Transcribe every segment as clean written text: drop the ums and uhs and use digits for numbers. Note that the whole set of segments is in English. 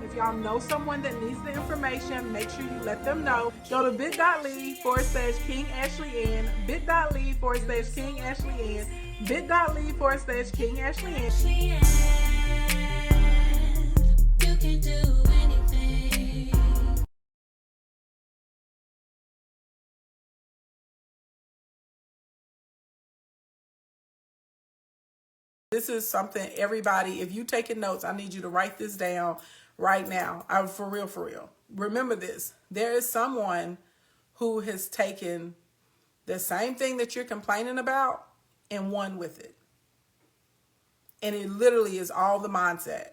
If y'all know someone that needs the information, make sure you let them know. Go to bit.ly/King Ashley Ann, bit.ly/King Ashley Ann, bit.ly/King Ashley Ann. You can do anything. This is something everybody, if you taking notes, I need you to write this down right now. For real, for real. Remember this. There is someone who has taken the same thing that you're complaining about and won with it. And it literally is all the mindset.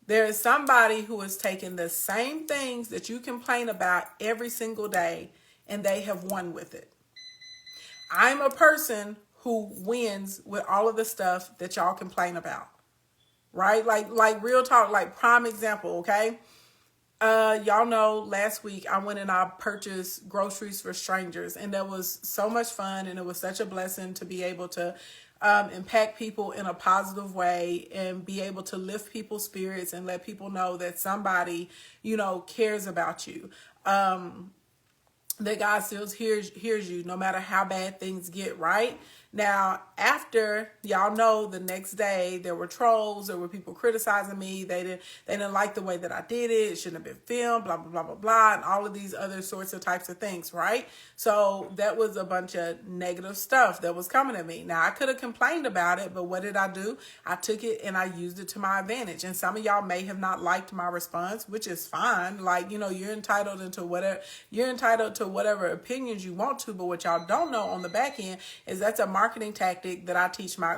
There is somebody who has taken the same things that you complain about every single day and they have won with it. I'm a person who wins with all of the stuff that y'all complain about, right? Like real talk, like prime example, okay? Y'all know last week I went and I purchased groceries for strangers, and that was so much fun, and it was such a blessing to be able to impact people in a positive way and be able to lift people's spirits and let people know that somebody, cares about you. That God still hears you no matter how bad things get, right? Now, after, y'all know, the next day there were trolls, there were people criticizing me. They didn't like the way that I did it. It shouldn't have been filmed, blah, blah, blah, blah, blah, and all of these other sorts of types of things, right? So that was a bunch of negative stuff that was coming at me. Now, I could have complained about it, but what did I do? I took it and I used it to my advantage. And some of y'all may have not liked my response, which is fine. Like, you're entitled to whatever opinions you want to, but what y'all don't know on the back end is that's a marketing tactic that I teach my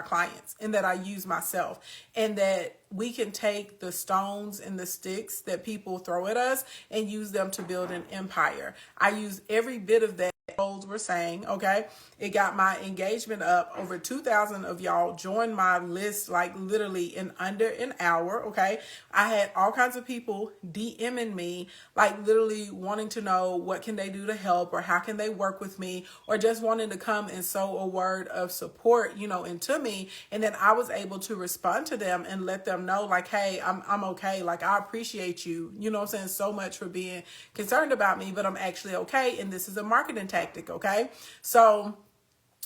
clients and that I use myself, and that we can take the stones and the sticks that people throw at us and use them to build an empire. I use every bit of that trolls were saying, okay? It got my engagement up. Over 2,000 of y'all joined my list, like literally in under an hour, okay? I had all kinds of people DMing me, like literally wanting to know what can they do to help or how can they work with me, or just wanting to come and sow a word of support, into me. And then I was able to respond to them and let them know, like, hey, I'm okay. Like, I appreciate you, I'm saying, so much for being concerned about me, but I'm actually okay. And this is a marketing tactic, okay? So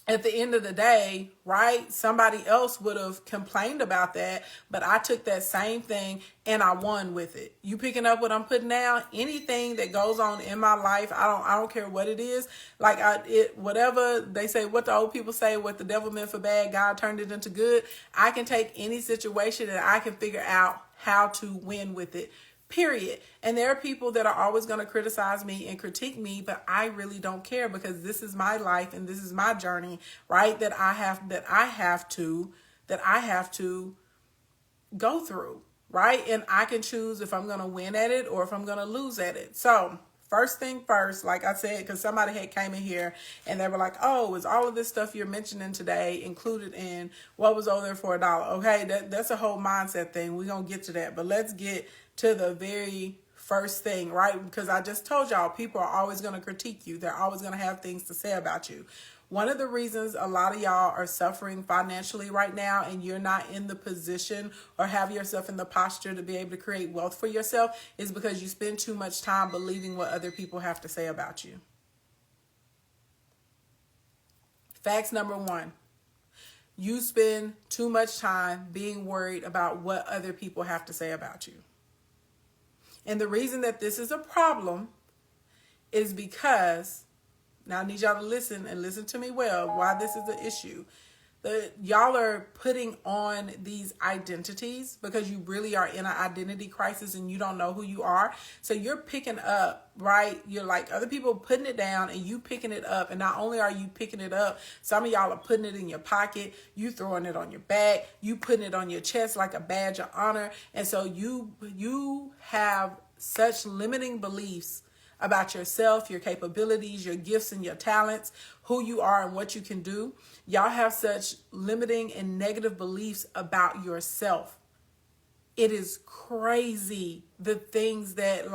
at the end of the day, right, somebody else would have complained about that, but I took that same thing and I won with it. You picking up what I'm putting down? Anything that goes on in my life, I don't care what it is. Like whatever they say, what the old people say, what the devil meant for bad, God turned it into good. I can take any situation and I can figure out how to win with it. Period. And there are people that are always going to criticize me and critique me, but I really don't care, because this is my life and this is my journey, right? That I have to go through, right? And I can choose if I'm going to win at it or if I'm going to lose at it. So first thing first, like I said, because somebody had came in here and they were like, oh, is all of this stuff you're mentioning today included in what was over there for $1? Okay, that's a whole mindset thing. We're going to get to that. But let's get to the very first thing, right? Because I just told y'all, people are always going to critique you. They're always going to have things to say about you. One of the reasons a lot of y'all are suffering financially right now and you're not in the position or have yourself in the posture to be able to create wealth for yourself is because you spend too much time believing what other people have to say about you. Facts number one. You spend too much time being worried about what other people have to say about you. And the reason that this is a problem is because, now I need y'all to listen and listen to me well, why this is an issue. Y'all are putting on these identities because you really are in an identity crisis and you don't know who you are. So you're picking up, right? You're like other people putting it down and you picking it up. And not only are you picking it up, some of y'all are putting it in your pocket, you throwing it on your back, you putting it on your chest like a badge of honor. And so you have such limiting beliefs about yourself, your capabilities, your gifts and your talents, who you are and what you can do. Y'all have such limiting and negative beliefs about yourself. It is crazy the things that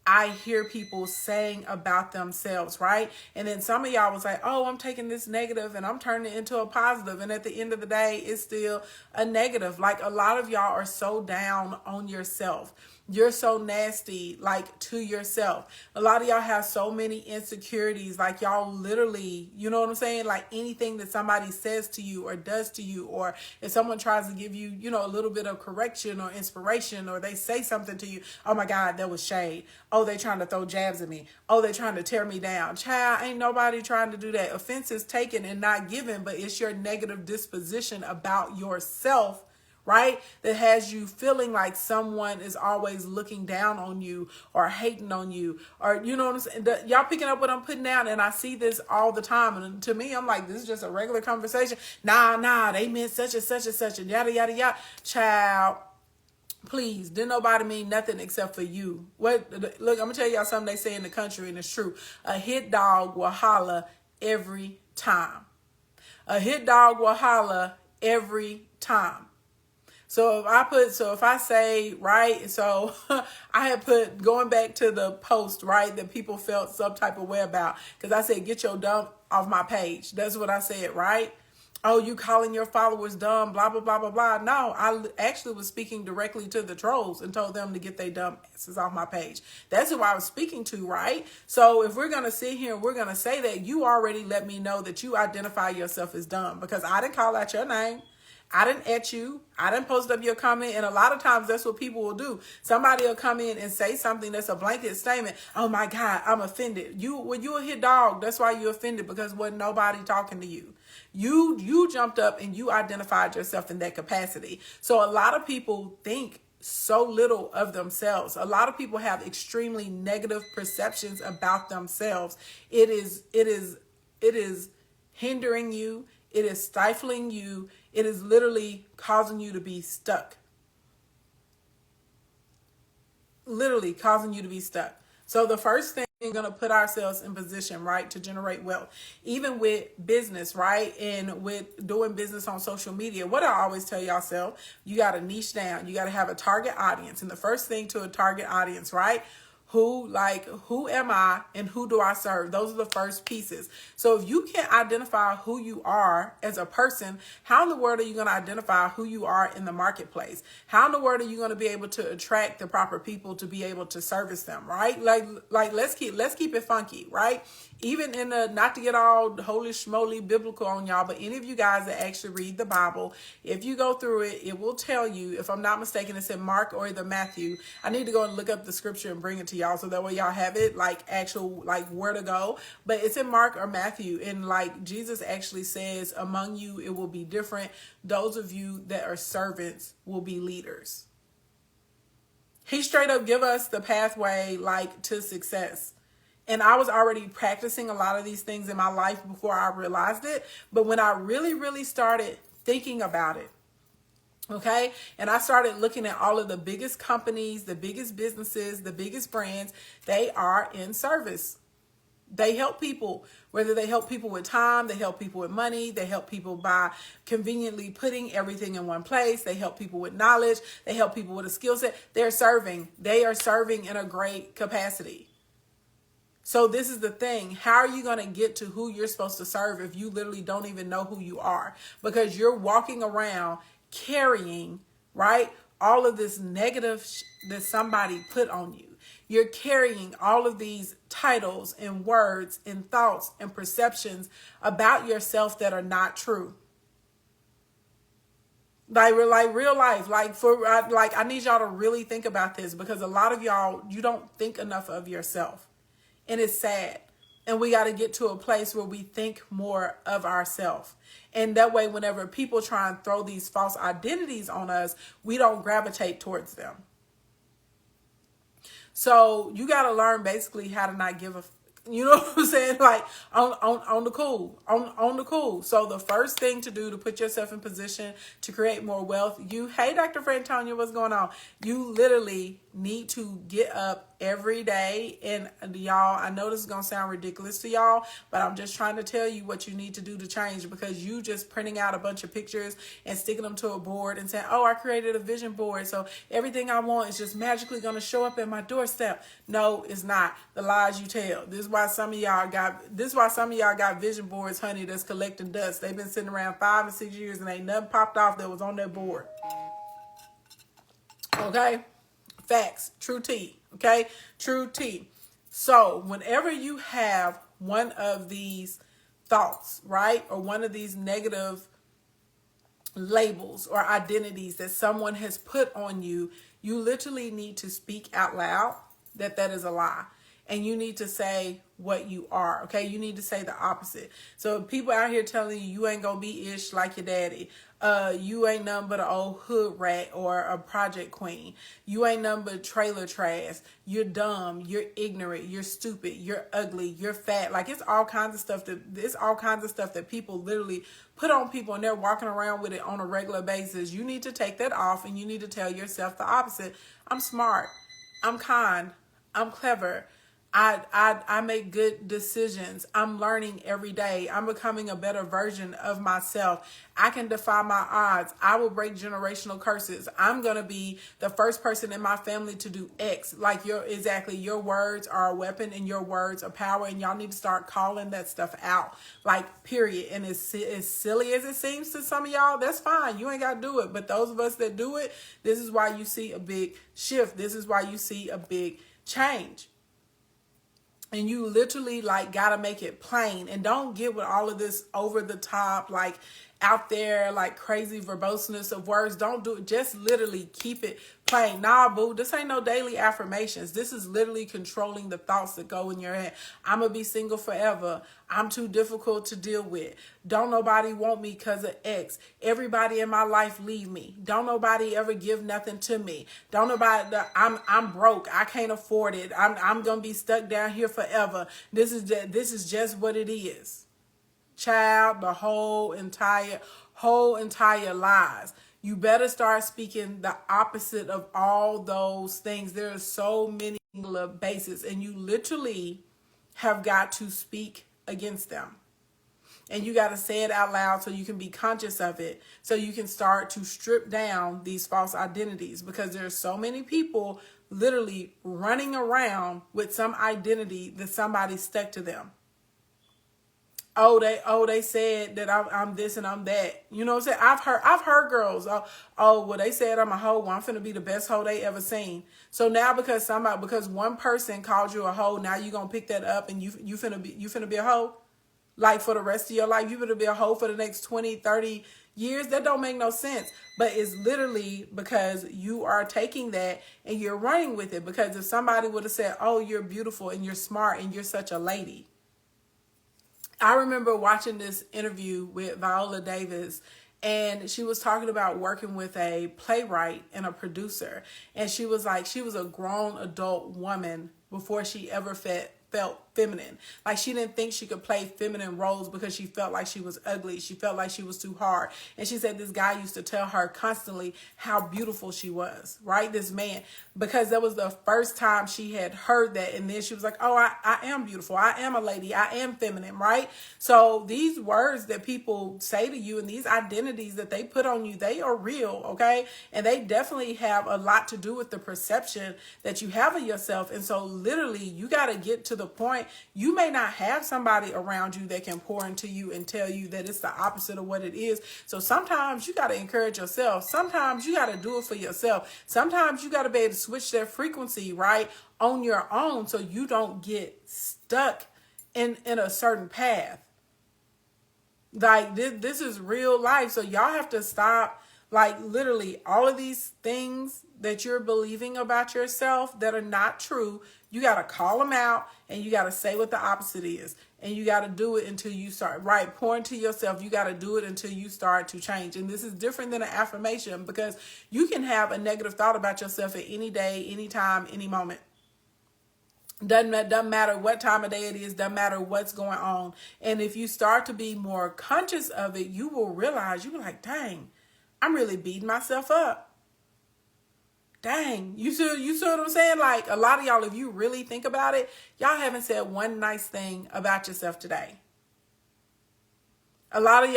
I hear people saying about themselves, right? And then some of y'all was like, oh, I'm taking this negative and I'm turning it into a positive. And at the end of the day, it's still a negative. Like, a lot of y'all are so down on yourself. You're so nasty, like, to yourself. A lot of y'all have so many insecurities. Like, y'all literally, you know what I'm saying? Like, anything that somebody says to you or does to you, or if someone tries to give you, you know, a little bit of correction or inspiration, or they say something to you, oh my God, that was shade. Oh, they trying to throw jabs at me. Oh, they trying to tear me down. Child, ain't nobody trying to do that. Offense is taken and not given, but it's your negative disposition about yourself, right? That has you feeling like someone is always looking down on you or hating on you, or, you know what I'm saying? Y'all picking up what I'm putting down, and I see this all the time. And to me, I'm like, this is just a regular conversation. Nah, they meant such and such and such and yada, yada, yada. Child, please, didn't nobody mean nothing except for you. What? Look, I'm gonna tell y'all something they say in the country, and it's true. A hit dog will holler every time. A hit dog will holler every time. So if I say, right, so I had put, going back to the post, right, that people felt some type of way about, because I said, get your dumb off my page. That's what I said, right? Oh, you calling your followers dumb, blah, blah, blah, blah, blah. No, I actually was speaking directly to the trolls and told them to get their dumb asses off my page. That's who I was speaking to, right? So if we're going to sit here and we're going to say that, you already let me know that you identify yourself as dumb, because I didn't call out your name. I didn't at you. I didn't post up your comment. And a lot of times that's what people will do. Somebody will come in and say something that's a blanket statement. Oh my God, I'm offended. When you a hit dog, that's why you offended, because wasn't nobody talking to you. You jumped up and you identified yourself in that capacity. So a lot of people think so little of themselves. A lot of people have extremely negative perceptions about themselves. It is hindering you. It is stifling you. It is literally causing you to be stuck. Literally causing you to be stuck. So the first thing, we're going to put ourselves in position, right, to generate wealth. Even with business, right, and with doing business on social media, what I always tell yourself, you got to niche down. You got to have a target audience. And the first thing to a target audience, right, who am I and who do I serve? Those are the first pieces. So if you can't identify who you are as a person, how in the world are you going to identify who you are in the marketplace? How in the world are you going to be able to attract the proper people to be able to service them, right? Like let's keep it funky, right? Even in the, not to get all holy schmoly biblical on y'all, but any of you guys that actually read the Bible, if you go through it, it will tell you, if I'm not mistaken, it's in Mark or either Matthew. I need to go and look up the scripture and bring it to y'all so that way y'all have it, like actual, like where to go. But it's in Mark or Matthew, and like Jesus actually says, among you it will be different. Those of you that are servants will be leaders. He straight up give us the pathway, like, to success. And I was already practicing a lot of these things in my life before I realized it. But when I really, really started thinking about it, okay, and I started looking at all of the biggest companies, the biggest businesses, the biggest brands, they are in service. They help people, whether they help people with time, they help people with money, they help people by conveniently putting everything in one place, they help people with knowledge, they help people with a skill set. They're serving. They are serving in a great capacity. So this is the thing. How are you going to get to who you're supposed to serve if you literally don't even know who you are? Because you're walking around carrying, right, all of this negative that somebody put on you. You're carrying all of these titles and words and thoughts and perceptions about yourself that are not true. Like real life, I need y'all to really think about this, because a lot of y'all, you don't think enough of yourself. And it's sad. And we got to get to a place where we think more of ourselves. And that way, whenever people try and throw these false identities on us, we don't gravitate towards them. So you got to learn basically how to not give a, you know what I'm saying? Like on the cool. So the first thing to do to put yourself in position to create more wealth, hey, Dr. Frantonia, what's going on? You literally need to get up every day. And y'all, I know this is going to sound ridiculous to y'all, but I'm just trying to tell you what you need to do to change, because you just printing out a bunch of pictures and sticking them to a board and saying, oh, I created a vision board, so everything I want is just magically going to show up at my doorstep. No, it's not. The lies you tell. This is why some of y'all got vision boards, honey, that's collecting dust. They've been sitting around 5 and 6 years and ain't nothing popped off that was on their board. Okay? Facts. True tea. Okay? True tea. So whenever you have one of these thoughts, right, or one of these negative labels or identities that someone has put on you, you literally need to speak out loud that that is a lie. And you need to say what you are, okay? You need to say the opposite. So people out here telling you, you ain't gonna be ish like your daddy. You ain't nothing but an old hood rat or a project queen. You ain't nothing but trailer trash. You're dumb. You're ignorant. You're stupid. You're ugly. You're fat. Like, it's all kinds of stuff that people literally put on people, and they're walking around with it on a regular basis. You need to take that off, and you need to tell yourself the opposite. I'm smart. I'm kind. I'm clever. I make good decisions. I'm learning every day. I'm becoming a better version of myself. I can defy my odds. I will break generational curses. I'm going to be the first person in my family to do X. Like, your words are a weapon and your words are power, and y'all need to start calling that stuff out. Like, period. And as silly as it seems to some of y'all, that's fine. You ain't got to do it. But those of us that do it, this is why you see a big shift. This is why you see a big change. And you literally gotta make it plain, and don't get with all of this over the top, out there, crazy verboseness of words. Don't do it. Just literally keep it plain. Nah, boo, this ain't no daily affirmations. This is literally controlling the thoughts that go in your head. I'm gonna be single forever. I'm too difficult to deal with. Don't nobody want me because of X. Everybody in my life leave me. Don't nobody ever give nothing to me. Don't nobody, I'm broke. I can't afford it. I'm gonna be stuck down here forever. This is just what it is. Child, the whole entire lies. You better start speaking the opposite of all those things. There are so many bases, and you literally have got to speak against them. And you got to say it out loud so you can be conscious of it, so you can start to strip down these false identities, because there are so many people literally running around with some identity that somebody stuck to them. They said that I'm this and I'm that. You know what I'm saying? I've heard girls, well, they said I'm a hoe. Well, I'm finna be the best hoe they ever seen. So now because one person called you a hoe, now you gonna pick that up and you finna be a hoe? Like, for the rest of your life, you finna be a hoe for the next 20, 30 years? That don't make no sense. But it's literally because you are taking that and you're running with it. Because if somebody would have said, oh, you're beautiful and you're smart and you're such a lady. I remember watching this interview with Viola Davis, and she was talking about working with a playwright and a producer. And she was a grown adult woman before she ever felt feminine. Like, she didn't think she could play feminine roles because she felt like she was ugly. She felt like she was too hard. And she said this guy used to tell her constantly how beautiful she was, right? This man, because that was the first time she had heard that. And then she was like, oh, I am beautiful. I am a lady. I am feminine, right? So these words that people say to you and these identities that they put on you, they are real, okay? And they definitely have a lot to do with the perception that you have of yourself. And so literally, you got to get to the point. You may not have somebody around you that can pour into you and tell you that it's the opposite of what it is. So sometimes you got to encourage yourself. Sometimes you got to do it for yourself. Sometimes you got to be able to switch that frequency, right, on your own, so you don't get stuck in a certain path. Like, this is real life. So y'all have to stop, literally all of these things that you're believing about yourself that are not true. You got to call them out, and you got to say what the opposite is. And you got to do it until you start, right? Pour into yourself. You got to do it until you start to change. And this is different than an affirmation, because you can have a negative thought about yourself at any day, any time, any moment. Doesn't matter what time of day it is. Doesn't matter what's going on. And if you start to be more conscious of it, you will realize, you be like, dang, I'm really beating myself up. Dang, you see what I'm saying? Like, a lot of y'all, if you really think about it, y'all haven't said one nice thing about yourself today. A lot of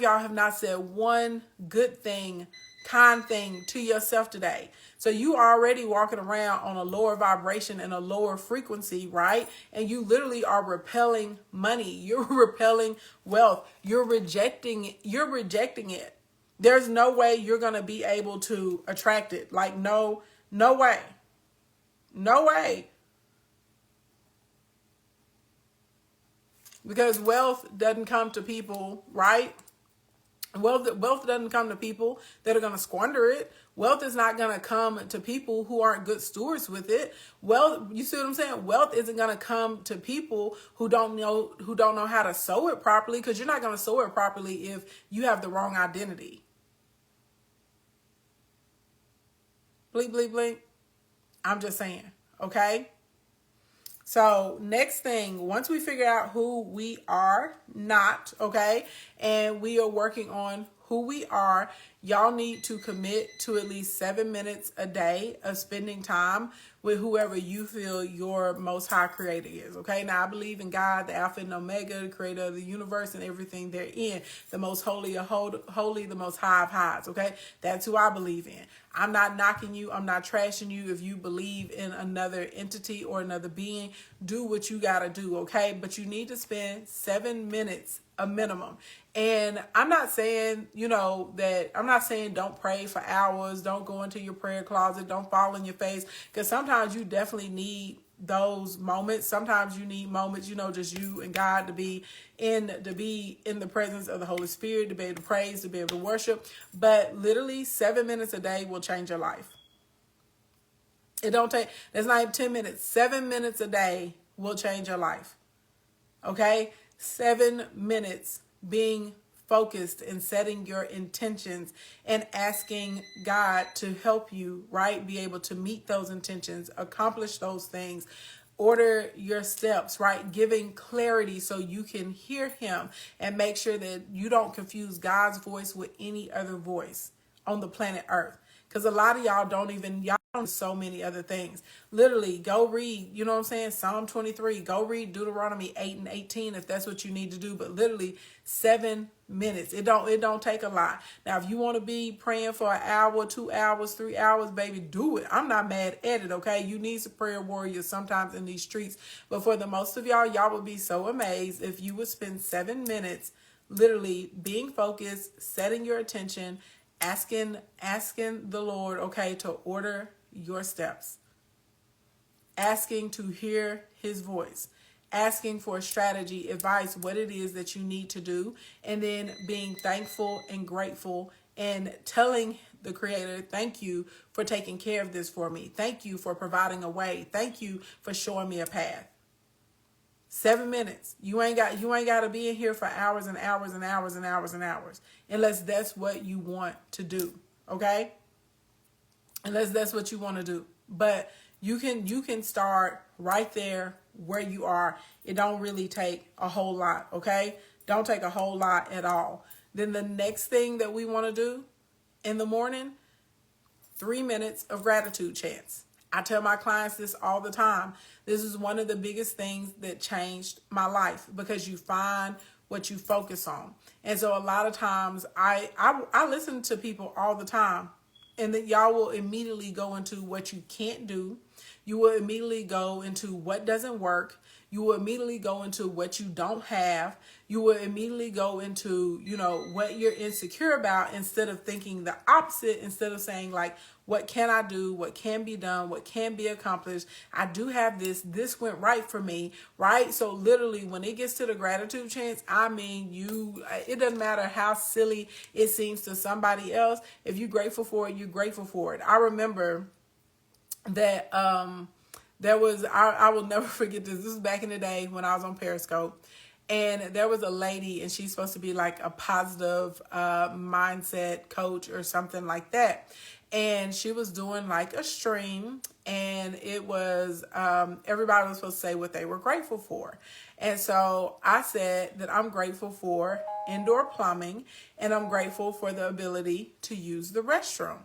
y'all have not said one good thing, kind thing to yourself today. So you already walking around on a lower vibration and a lower frequency, right? And you literally are repelling money. You're repelling wealth. You're rejecting it. There's no way you're going to be able to attract it. Like, no way. No way. Because wealth doesn't come to people, right? Wealth doesn't come to people that are going to squander it. Wealth is not going to come to people who aren't good stewards with it. Wealth, you see what I'm saying? Wealth isn't going to come to people who don't know how to sow it properly, because you're not going to sow it properly if you have the wrong identity. Bleep, bleep, bleep. I'm just saying, okay? So next thing, once we figure out who we are not, okay, and we are working on who we are, y'all need to commit to at least 7 minutes a day of spending time with whoever you feel your most high creator is, okay? Now, I believe in God, the Alpha and Omega, the creator of the universe and everything therein, the most holy of holy, the most high of highs, okay? That's who I believe in. I'm not knocking you. I'm not trashing you. If you believe in another entity or another being, do what you got to do, okay? But you need to spend 7 minutes a minimum. And I'm not saying, I'm not saying don't pray for hours, don't go into your prayer closet, don't fall on your face, because sometimes you definitely need those moments. Sometimes you need moments, just you and God to be in the presence of the Holy Spirit, to be able to praise, to be able to worship. But literally 7 minutes a day will change your life. It's not even 10 minutes. 7 minutes a day will change your life. Okay? 7 minutes being focused and setting your intentions and asking God to help you, right? Be able to meet those intentions, accomplish those things, order your steps, right? Giving clarity so you can hear him and make sure that you don't confuse God's voice with any other voice on the planet Earth. Because a lot of y'all y'all don't so many other things. Literally, go read, Psalm 23. Go read Deuteronomy 8 and 18 if that's what you need to do. But literally 7 minutes. It don't take a lot. Now, if you want to be praying for an hour, 2 hours, 3 hours, baby, do it. I'm not mad at it, okay? You need some prayer warriors sometimes in these streets. But for the most of y'all would be so amazed if you would spend 7 minutes literally being focused, setting your attention, asking the Lord, okay, to order your steps, asking to hear his voice, asking for strategy, advice, what it is that you need to do, and then being thankful and grateful and telling the Creator, thank you for taking care of this for me. Thank you for providing a way. Thank you for showing me a path. 7 minutes. You ain't got to be in here for hours and hours and hours and hours and hours, unless that's what you want to do. Okay? Unless that's what you want to do. But you can start right there where you are. It don't really take a whole lot, okay? Don't take a whole lot at all. Then the next thing that we want to do in the morning, 3 minutes of gratitude chants. I tell my clients this all the time. This is one of the biggest things that changed my life, because you find what you focus on. And so a lot of times I listen to people all the time, and that y'all will immediately go into what you can't do. You will immediately go into what doesn't work. You will immediately go into what you don't have. You will immediately go into, what you're insecure about, instead of thinking the opposite, instead of saying like, what can I do? What can be done? What can be accomplished? I do have this. This went right for me, right? So literally when it gets to the gratitude chants, it doesn't matter how silly it seems to somebody else. If you're grateful for it, you're grateful for it. I remember that there was, I will never forget this. This was back in the day when I was on Periscope. And there was a lady, and she's supposed to be like a positive mindset coach or something like that. And she was doing like a stream, and it was, everybody was supposed to say what they were grateful for. And so I said that I'm grateful for indoor plumbing, and I'm grateful for the ability to use the restroom.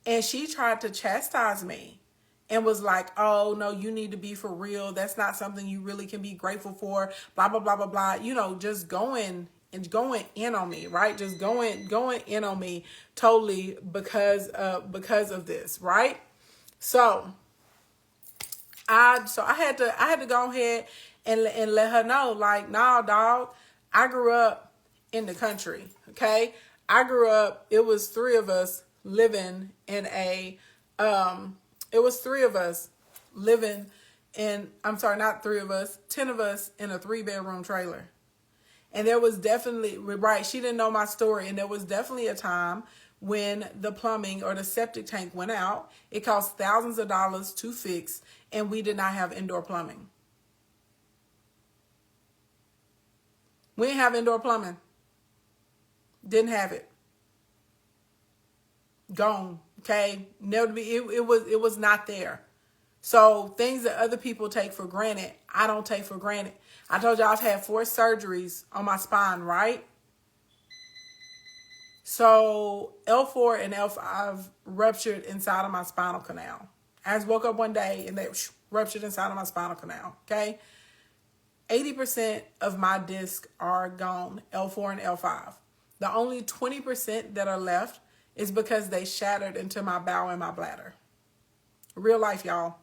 And she tried to chastise me and was like, oh, no, you need to be for real. That's not something you really can be grateful for. Blah, blah, blah, blah, blah. You know, just going in on me, right? Just going in on me totally because of this, right? So I had to go ahead and let her know, like, nah, dog, I grew up in the country, okay? I grew up, it was three of us living in a, it was three of us living in, I'm sorry, not three of us, 10 of us in a 3-bedroom trailer. And there was definitely, right, she didn't know my story. And there was definitely a time when the plumbing or the septic tank went out. It cost thousands of dollars to fix, and we did not have indoor plumbing. We didn't have indoor plumbing. Didn't have it. Gone. Okay. Never be. It was not there. So things that other people take for granted, I don't take for granted. I told you I've had 4 surgeries on my spine, right? So L4 and L5 ruptured inside of my spinal canal. I just woke up one day and they ruptured inside of my spinal canal. Okay. 80% of my discs are gone, L4 and L5. The only 20% that are left is because they shattered into my bowel and my bladder. Real life, y'all.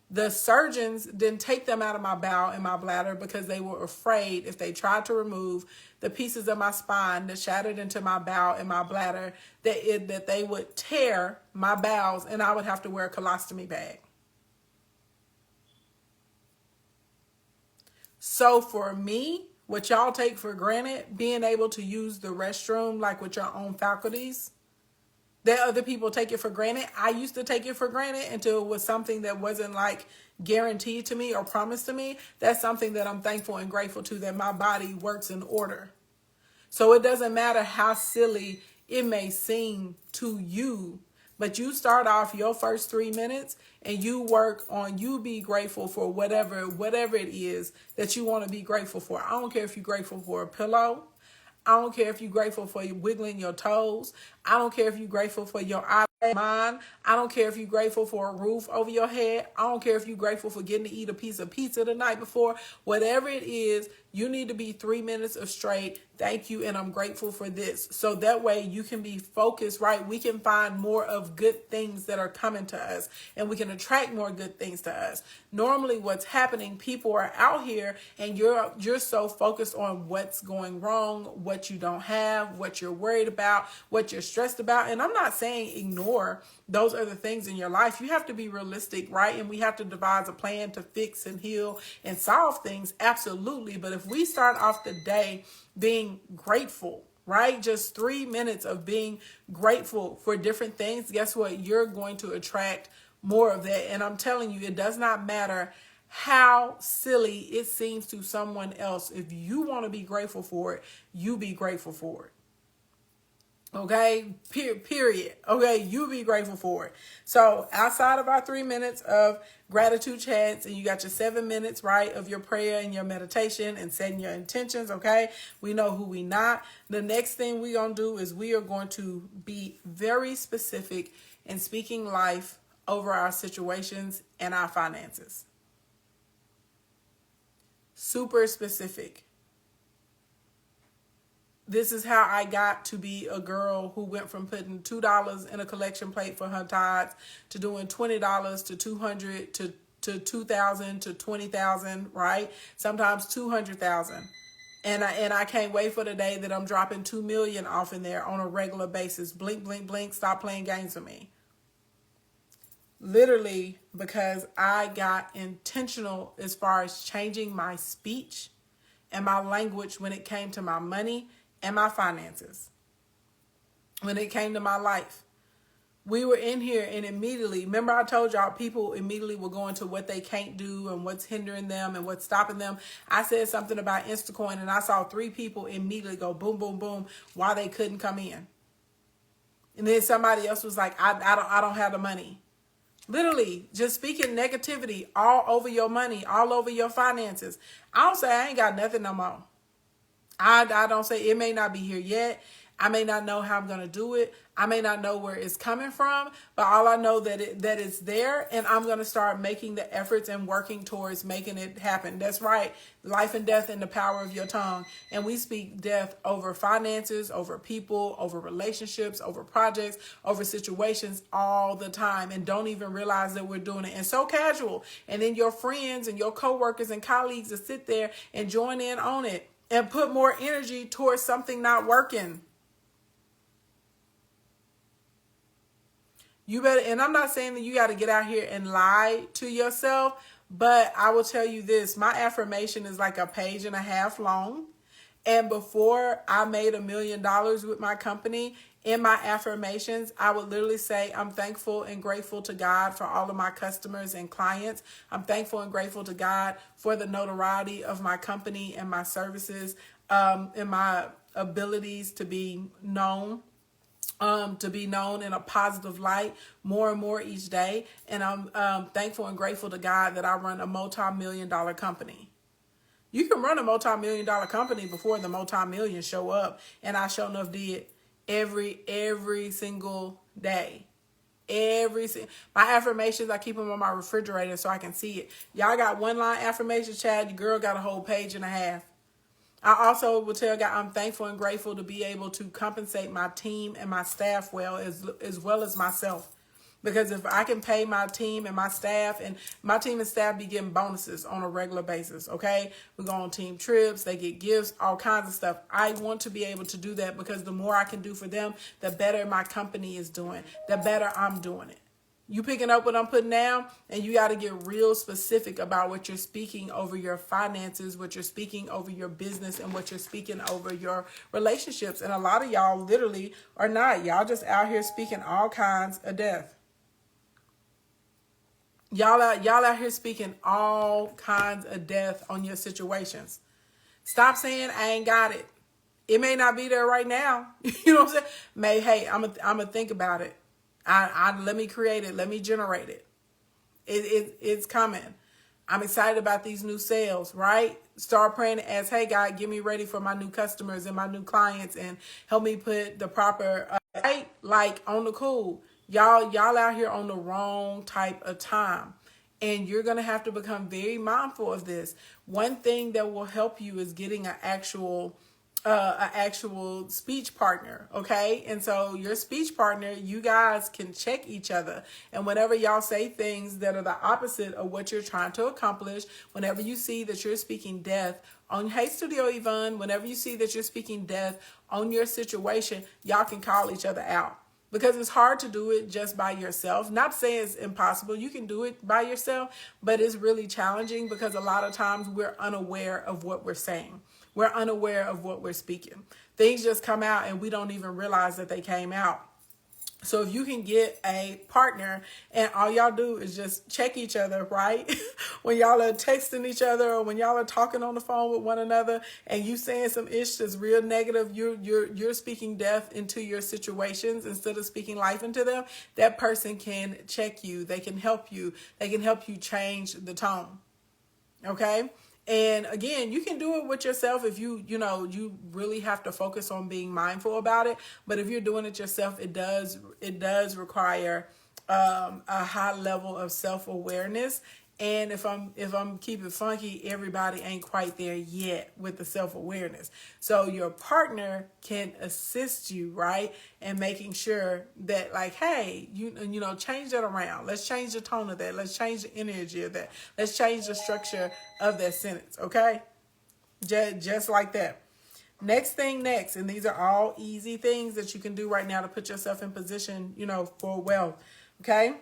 The surgeons didn't take them out of my bowel and my bladder because they were afraid if they tried to remove the pieces of my spine that shattered into my bowel and my bladder, that they would tear my bowels and I would have to wear a colostomy bag. So for me, what y'all take for granted, being able to use the restroom like with your own faculties, that other people take it for granted. I used to take it for granted until it was something that wasn't like guaranteed to me or promised to me. That's something that I'm thankful and grateful to, that my body works in order. So it doesn't matter how silly it may seem to you, but you start off your first 3 minutes and you work on, you be grateful for whatever it is that you want to be grateful for. I don't care if you're grateful for a pillow. I don't care if you're grateful for wiggling your toes. I don't care if you're grateful for your eye, mind. I don't care if you're grateful for a roof over your head. I don't care if you're grateful for getting to eat a piece of pizza the night before. Whatever it is, you need to be 3 minutes of straight. Thank you, and I'm grateful for this. So that way you can be focused, right? We can find more of good things that are coming to us, and we can attract more good things to us. Normally what's happening, people are out here and you're so focused on what's going wrong, what you don't have, what you're worried about, what you're stressed about. And I'm not saying ignore those other things in your life. You have to be realistic, right? And we have to devise a plan to fix and heal and solve things. Absolutely. But if we start off the day being grateful, right? Just 3 minutes of being grateful for different things, guess what? You're going to attract more of that. And I'm telling you, it does not matter how silly it seems to someone else. If you want to be grateful for it, you be grateful for it. Okay, period. Okay, you be grateful for it. So outside of our 3 minutes of gratitude chats, and you got your 7 minutes, right, of your prayer and your meditation and setting your intentions, okay? We know who we not. The next thing we're going to do is we are going to be very specific in speaking life over our situations and our finances. Super specific. This is how I got to be a girl who went from putting $2 in a collection plate for her tithes to doing $20 to $200 to $2,000 to $20,000, right? Sometimes $200,000. And I can't wait for the day that I'm dropping $2 million off in there on a regular basis. Blink, blink, blink. Stop playing games with me. Literally, because I got intentional as far as changing my speech and my language when it came to my money and my finances. When it came to my life, we were in here and immediately, remember I told y'all people immediately will go into what they can't do and what's hindering them and what's stopping them. I said something about Instacoin and I saw 3 people immediately go boom, boom, boom, why they couldn't come in. And then somebody else was like, I don't have the money. Literally just speaking negativity all over your money, all over your finances. I don't say I ain't got nothing no more. I don't say it may not be here yet. I may not know how I'm going to do it. I may not know where it's coming from, but all I know that it's there, and I'm going to start making the efforts and working towards making it happen. That's right. Life and death in the power of your tongue. And we speak death over finances, over people, over relationships, over projects, over situations all the time, and don't even realize that we're doing it. And so casual. And then your friends and your coworkers and colleagues will sit there and join in on it and put more energy towards something not working. You better, and I'm not saying that you got to get out here and lie to yourself, but I will tell you this, my affirmation is like a page and a half long. And before I made $1 million with my company, in my affirmations, I would literally say, I'm thankful and grateful to God for all of my customers and clients. I'm thankful and grateful to God for the notoriety of my company and my services, and my abilities to be known. In a positive light more and more each day. And I'm thankful and grateful to God that I run a multi-million-dollar company. You can run a multi-million-dollar company before the multi-millions show up. And I sure enough did every single day. My affirmations, I keep them on my refrigerator so I can see it. Y'all got one line affirmations, Chad. Your girl got a whole page and a half. I also will tell God I'm thankful and grateful to be able to compensate my team and my staff well as myself. Because if I can pay my team and my staff, and my team and staff be getting bonuses on a regular basis, okay? We go on team trips, they get gifts, all kinds of stuff. I want to be able to do that because the more I can do for them, the better my company is doing, the better I'm doing it. You picking up what I'm putting down, and you got to get real specific about what you're speaking over your finances, what you're speaking over your business, and what you're speaking over your relationships. And a lot of y'all literally are not. Y'all just out here speaking all kinds of death. Y'all out here speaking all kinds of death on your situations. Stop saying I ain't got it. It may not be there right now. You know what I'm saying? Hey, I'm gonna think about it. Let me create it. Let me generate it. It's coming. I'm excited about these new sales, right? Start praying as, hey, God, get me ready for my new customers and my new clients, and help me put the proper, right? Like on the cool. Y'all out here on the wrong type of time. And you're going to have to become very mindful of this. One thing that will help you is getting an actual speech partner, okay? And so your speech partner, you guys can check each other. And whenever y'all say things that are the opposite of what you're trying to accomplish, whenever you see that you're speaking death on, hey, Studio Yvonne, whenever you see that you're speaking death on your situation, y'all can call each other out. Because it's hard to do it just by yourself. Not saying it's impossible. You can do it by yourself, but it's really challenging because a lot of times we're unaware of what we're saying. We're unaware of what we're speaking. Things just come out and we don't even realize that they came out. So if you can get a partner and all y'all do is just check each other, right? When y'all are texting each other or when y'all are talking on the phone with one another and you saying some ish that's real negative, you're speaking death into your situations instead of speaking life into them. That person can check you. They can help you. They can help you change the tone. Okay? And again, you can do it with yourself if you really have to focus on being mindful about it. But if you're doing it yourself, it does require a high level of self-awareness. And if I'm keeping funky, everybody ain't quite there yet with the self-awareness. So your partner can assist you, right? And making sure that like, hey, change that around. Let's change the tone of that. Let's change the energy of that. Let's change the structure of that sentence. Okay. Just like that. Next, and these are all easy things that you can do right now to put yourself in position, for wealth. Okay.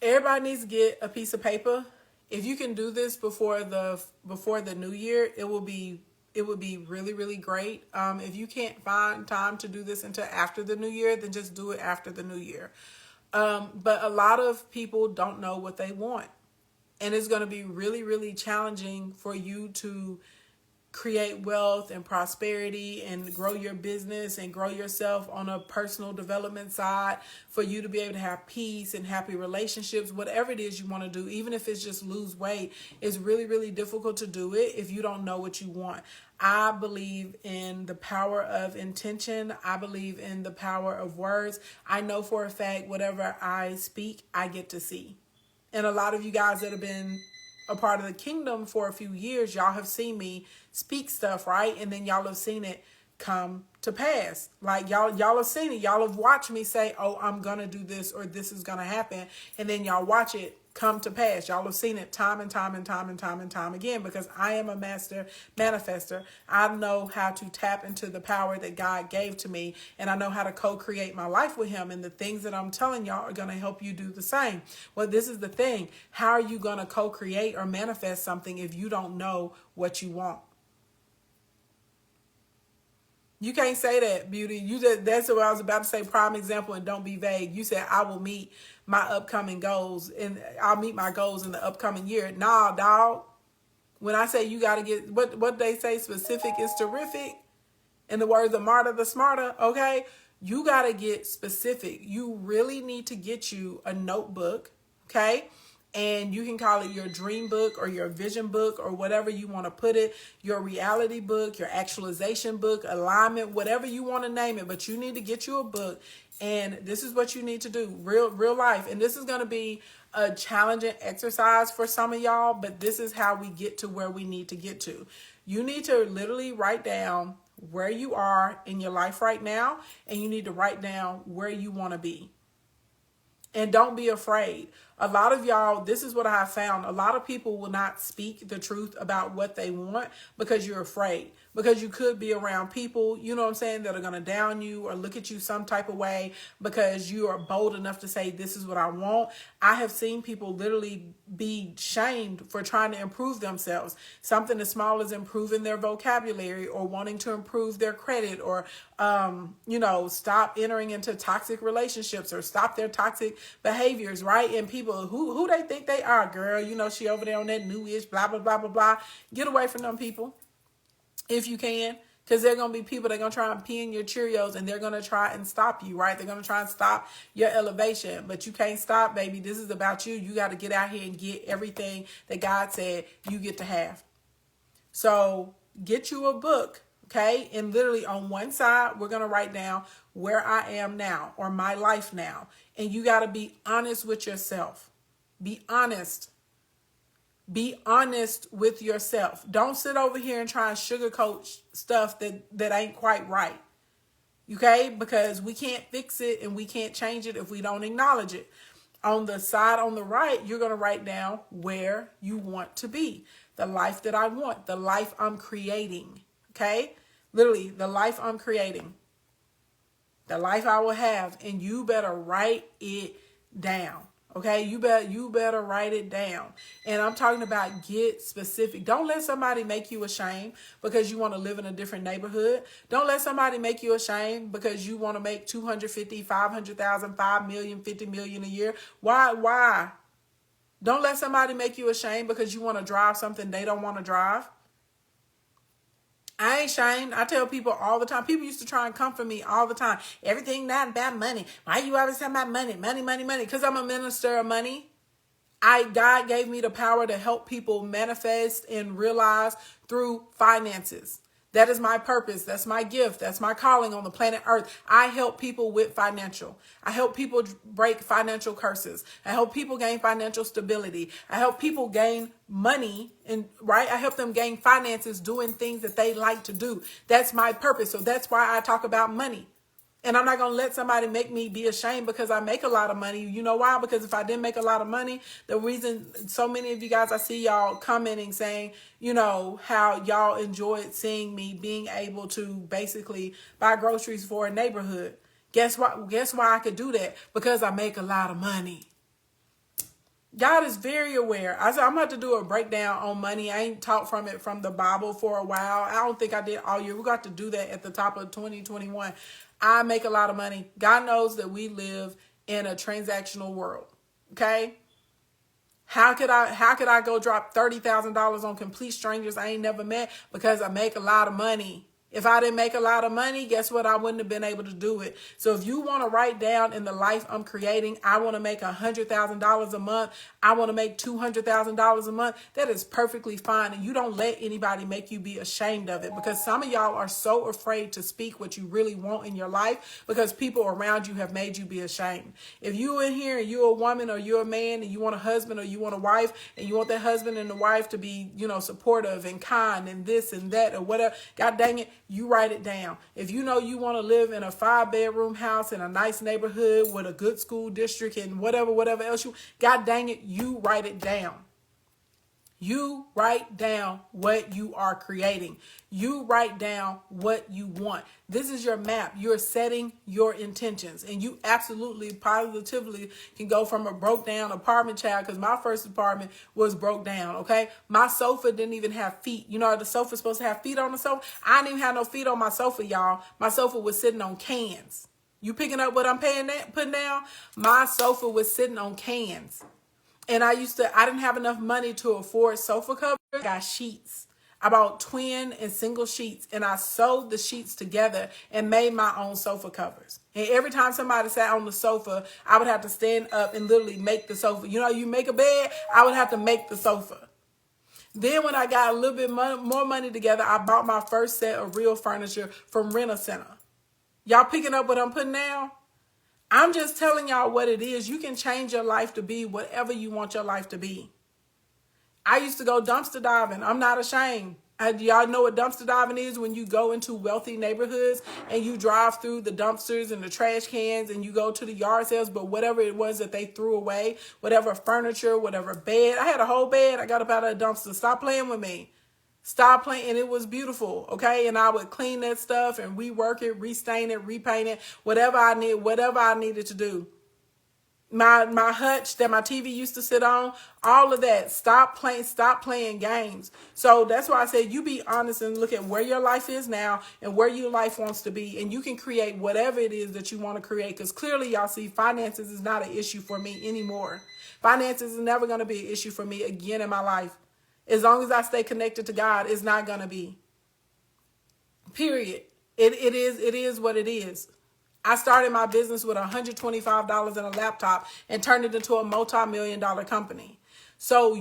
Everybody needs to get a piece of paper. If you can do this before the new year, it would be really, really great. If you can't find time to do this until after the new year, then just do it after the new year. But a lot of people don't know what they want. And it's going to be really, really challenging for you to create wealth and prosperity and grow your business and grow yourself on a personal development side, for you to be able to have peace and happy relationships, whatever it is you want to do, even if it's just lose weight, it's really, really difficult to do it if you don't know what you want. I believe in the power of intention. I believe in the power of words. I know for a fact, whatever I speak, I get to see. And a lot of you guys that have been a part of the kingdom for a few years, y'all have seen me speak stuff, right? And then y'all have seen it come to pass. Like y'all have seen it. Y'all have watched me say, oh, I'm going to do this, or this is going to happen. And then y'all watch it come to pass. Y'all have seen it time and time and time and time and time again, because I am a master manifester. I know how to tap into the power that God gave to me, and I know how to co-create my life with him. And the things that I'm telling y'all are going to help you do the same. Well, this is the thing. How are you going to co-create or manifest something if you don't know what you want? You can't say that, beauty. That's what I was about to say, prime example, and don't be vague. You said, I will meet my upcoming goals, and I'll meet my goals in the upcoming year. Nah, dog. When I say you got to get, what they say, specific is terrific. In the words of Marta the Smarter, okay? You got to get specific. You really need to get you a notebook, okay? And you can call it your dream book or your vision book or whatever you want to put it, your reality book, your actualization book, alignment, whatever you want to name it. But you need to get you a book, and this is what you need to do, real life. And this is going to be a challenging exercise for some of y'all, but this is how we get to where we need to get to. You need to literally write down where you are in your life right now, and you need to write down where you want to be. And don't be afraid. A lot of y'all, this is what I have found. A lot of people will not speak the truth about what they want because you're afraid. Because you could be around people, you know what I'm saying, that are going to down you or look at you some type of way because you are bold enough to say, this is what I want. I have seen people literally be shamed for trying to improve themselves. Something as small as improving their vocabulary or wanting to improve their credit or, stop entering into toxic relationships or stop their toxic behaviors, right? And people who they think they are, girl, she over there on that newish, blah, blah, blah, blah, blah. Get away from them people. If you can, because they're going to be people that are going to try and pee in your Cheerios, and they're going to try and stop you, right? They're going to try and stop your elevation, but you can't stop, baby. This is about you. You got to get out here and get everything that God said you get to have. So get you a book, okay? And literally on one side, we're going to write down where I am now or my life now. And you got to be honest with yourself. Be honest. Be honest with yourself. Don't sit over here and try and sugarcoat stuff that ain't quite right. Okay? Because we can't fix it and we can't change it if we don't acknowledge it. On the side on the right, you're going to write down where you want to be. The life that I want. The life I'm creating. Okay? Literally, the life I'm creating. The life I will have. And you better write it down. Okay, you better write it down. And I'm talking about get specific. Don't let somebody make you ashamed because you want to live in a different neighborhood. Don't let somebody make you ashamed because you want to make 250, 500,000, 5 million, 50 million a year. Why? Don't let somebody make you ashamed because you want to drive something they don't want to drive. I ain't ashamed. I tell people all the time. People used to try and comfort me all the time. Everything not about money. Why you always talking about money? Money. Because I'm a minister of money. God gave me the power to help people manifest and realize through finances. That is my purpose. That's my gift. That's my calling on the planet Earth. I help people with financial. I help people break financial curses. I help people gain financial stability. I help people gain money I help them gain finances doing things that they like to do. That's my purpose. So that's why I talk about money. And I'm not going to let somebody make me be ashamed because I make a lot of money. You know why? Because if I didn't make a lot of money, the reason so many of you guys, I see y'all commenting saying, how y'all enjoyed seeing me being able to basically buy groceries for a neighborhood. Guess why I could do that? Because I make a lot of money. God is very aware. I said, I'm about to do a breakdown on money. I ain't taught from the Bible for a while. I don't think I did all year. We got to do that at the top of 2021. I make a lot of money. God knows that we live in a transactional world. Okay? How could I go drop $30,000 on complete strangers I ain't never met because I make a lot of money? If I didn't make a lot of money, guess what? I wouldn't have been able to do it. So if you want to write down in the life I'm creating, I want to make $100,000 a month. I want to make $200,000 a month. That is perfectly fine. And you don't let anybody make you be ashamed of it, because some of y'all are so afraid to speak what you really want in your life because people around you have made you be ashamed. If you in here and you're a woman or you're a man and you want a husband or you want a wife and you want that husband and the wife to be, supportive and kind and this and that or whatever, God dang it, you write it down. If you know you want to live in a 5-bedroom house in a nice neighborhood with a good school district and whatever else God dang it, you write it down. You write down what you are creating. You write down what you want. This is your map. You're setting your intentions, and you absolutely positively can go from a broke down apartment child, because my first apartment was broke down. Okay. My sofa didn't even have feet. The sofa's supposed to have feet on the sofa. I didn't even have no feet on my sofa, y'all. My sofa was sitting on cans. You picking up what I'm putting down? My sofa was sitting on cans. And I didn't have enough money to afford sofa covers. I got sheets. I bought twin and single sheets, and I sewed the sheets together and made my own sofa covers. And every time somebody sat on the sofa, I would have to stand up and literally make the sofa. You make a bed, I would have to make the sofa. Then when I got a little bit more money together, I bought my first set of real furniture from Rent-A-Center. Y'all picking up what I'm putting down? I'm just telling y'all what it is. You can change your life to be whatever you want your life to be. I used to go dumpster diving. I'm not ashamed. Y'all know what dumpster diving is? When you go into wealthy neighborhoods and you drive through the dumpsters and the trash cans and you go to the yard sales, but whatever it was that they threw away, whatever furniture, whatever bed. I had a whole bed. I got up out of the dumpster. Stop playing with me. Stop playing. And it was beautiful. Okay. And I would clean that stuff and rework it, restain it, repaint it, whatever I needed to do. My hutch that my TV used to sit on, all of that. Stop playing games. So that's why I said you be honest and look at where your life is now and where your life wants to be. And you can create whatever it is that you want to create. Because clearly y'all see finances is not an issue for me anymore. Finances is never going to be an issue for me again in my life. As long as I stay connected to God, it's not going to be. Period. It is what it is. I started my business with $125 in a laptop and turned it into a multi-million-dollar company. So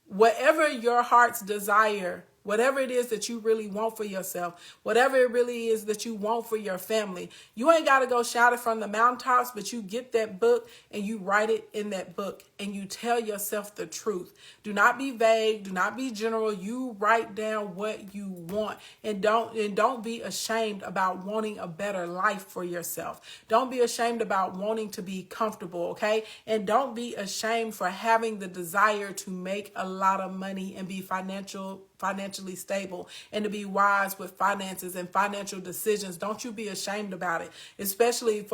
whatever your heart's desire, whatever it is that you really want for yourself, whatever it really is that you want for your family, you ain't got to go shout it from the mountaintops, but you get that book and you write it in that book and you tell yourself the truth. Do not be vague. Do not be general. You write down what you want, and don't be ashamed about wanting a better life for yourself. Don't be ashamed about wanting to be comfortable. Okay. And don't be ashamed for having the desire to make a lot of money and be financially stable and to be wise with finances and financial decisions. Don't you be ashamed about it, especially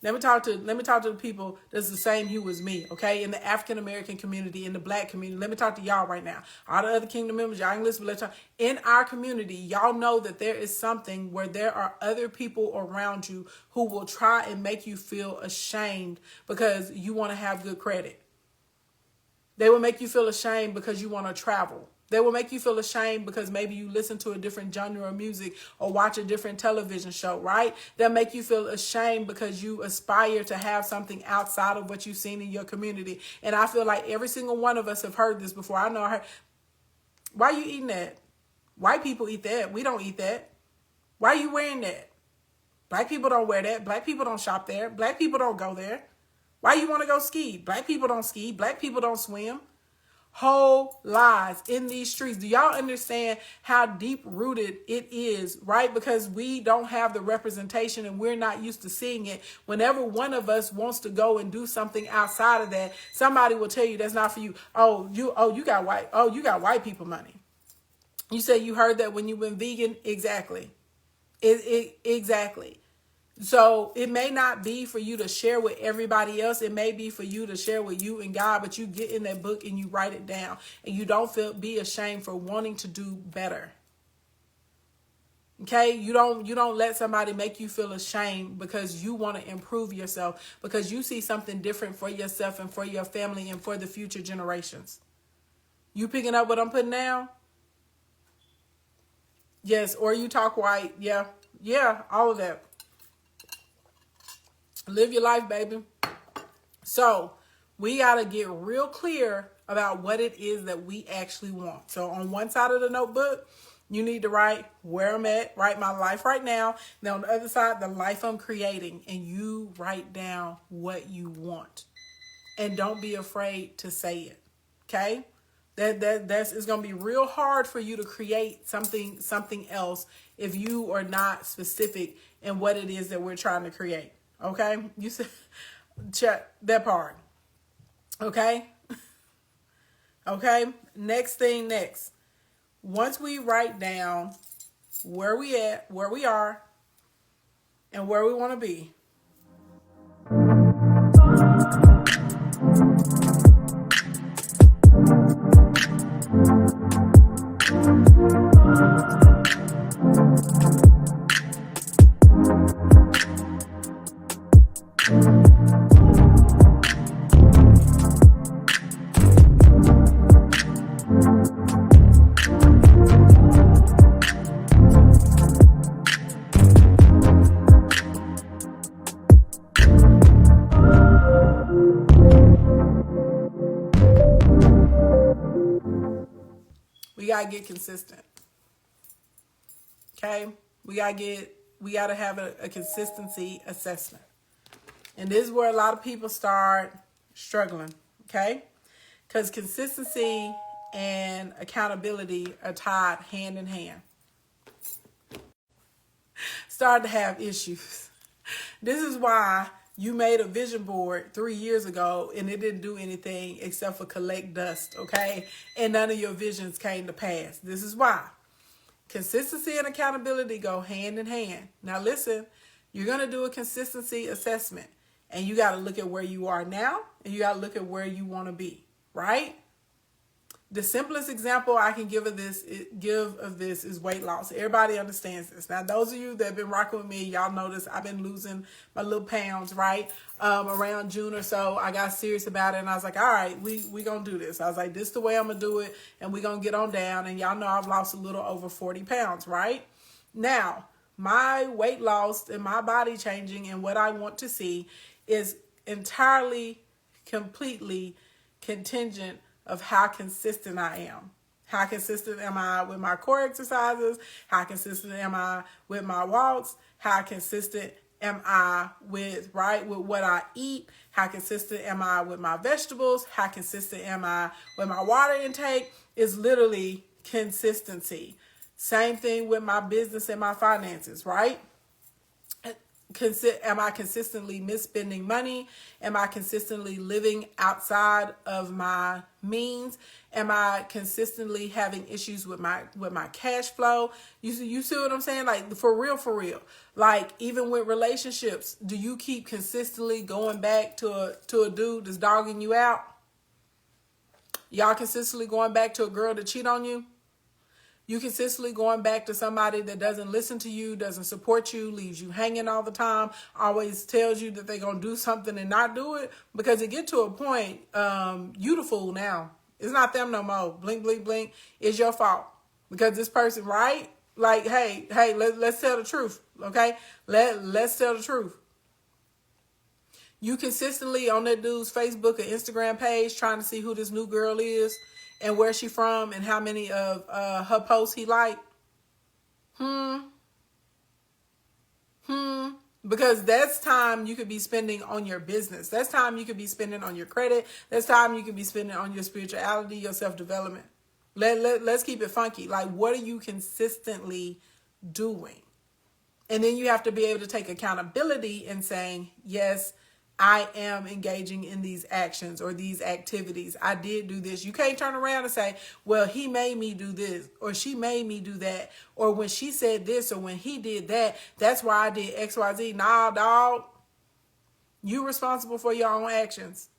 let me talk to the people that's the same hue as me, okay? In the African American community, in the Black community. Let me talk to y'all right now. All the other kingdom members, y'all ain't listen, but let's talk. In our community, y'all know that there is something where there are other people around you who will try and make you feel ashamed because you want to have good credit. They will make you feel ashamed because you want to travel. They will make you feel ashamed because maybe you listen to a different genre of music or watch a different television show, right? They'll make you feel ashamed because you aspire to have something outside of what you've seen in your community. And I feel like every single one of us have heard this before. I know I heard, why are you eating that? White people eat that. We don't eat that. Why are you wearing that? Black people don't wear that. Black people don't shop there. Black people don't go there. Why you want to go ski? Black people don't ski. Black people don't swim. Whole lies in these streets. Do y'all understand how deep rooted it is, right? Because we don't have the representation and we're not used to seeing it. Whenever one of us wants to go and do something outside of that, somebody will tell you that's not for you. You got white people money. You say you heard that when you went vegan. Exactly. Exactly. So it may not be for you to share with everybody else. It may be for you to share with you and God, but you get in that book and you write it down and you don't be ashamed for wanting to do better. Okay, you don't let somebody make you feel ashamed because you want to improve yourself, because you see something different for yourself and for your family and for the future generations. You picking up what I'm putting down? Yes, or you talk white. Yeah. Yeah, all of that. Live your life, baby. So we got to get real clear about what it is that we actually want. So on one side of the notebook, you need to write where I'm at, write my life right now. Then on the other side, the life I'm creating. And you write down what you want. And don't be afraid to say it. Okay? That's it's gonna be real hard for you to create something else if you are not specific in what it is that we're trying to create. Okay? You said check that part. Okay? Okay? Next. Once we write down where we at, where we are, and where we want to be. We gotta get consistent. Okay? We gotta have a consistency assessment. And this is where a lot of people start struggling. Okay? Because consistency and accountability are tied hand in hand. Start to have issues. This is why you made a vision board 3 years ago and it didn't do anything except for collect dust, okay? And none of your visions came to pass. This is why. Consistency and accountability go hand in hand. Now listen, you're going to do a consistency assessment and you got to look at where you are now and you got to look at where you want to be, right? The simplest example I can give of this is weight loss. Everybody understands this. Now, those of you that have been rocking with me, y'all notice I've been losing my little pounds, right? Around June or so, I got serious about it, and I was like, all right, we gonna do this. I was like, this is the way I'm gonna do it, and we gonna get on down. And y'all know I've lost a little over 40 pounds, right? Now, my weight loss and my body changing and what I want to see is entirely, completely contingent of how consistent I am. How consistent am I with my core exercises? How consistent am I with my walks? How consistent am I with what I eat? How consistent am I with my vegetables? How consistent am I with my water intake? Is literally consistency. Same thing with my business and my finances, right? Am I consistently misspending money? Am I consistently living outside of my means? Am I consistently having issues with my cash flow? You see what I'm saying? Like for real. Like even with relationships, do you keep consistently going back to a dude that's dogging you out? Y'all consistently going back to a girl to cheat on you? You consistently going back to somebody that doesn't listen to you, doesn't support you, leaves you hanging all the time, always tells you that they're going to do something and not do it? Because it get to a point, you the fool now. It's not them no more. Blink, blink, blink. It's your fault. Because this person, right? Like, hey, let's tell the truth, okay? Let's tell the truth. You consistently on that dude's Facebook or Instagram page trying to see who this new girl is and where she from and how many of her posts he liked. Because that's time you could be spending on your business. That's time you could be spending on your credit. That's time you could be spending on your spirituality, your self-development. Let's keep it funky. Like, what are you consistently doing? And then you have to be able to take accountability and saying, yes, I am engaging in these actions or these activities. I did do this. You can't turn around and say, well, he made me do this or she made me do that. Or when she said this or when he did that, that's why I did X, Y, Z. Nah, dog. You're responsible for your own actions.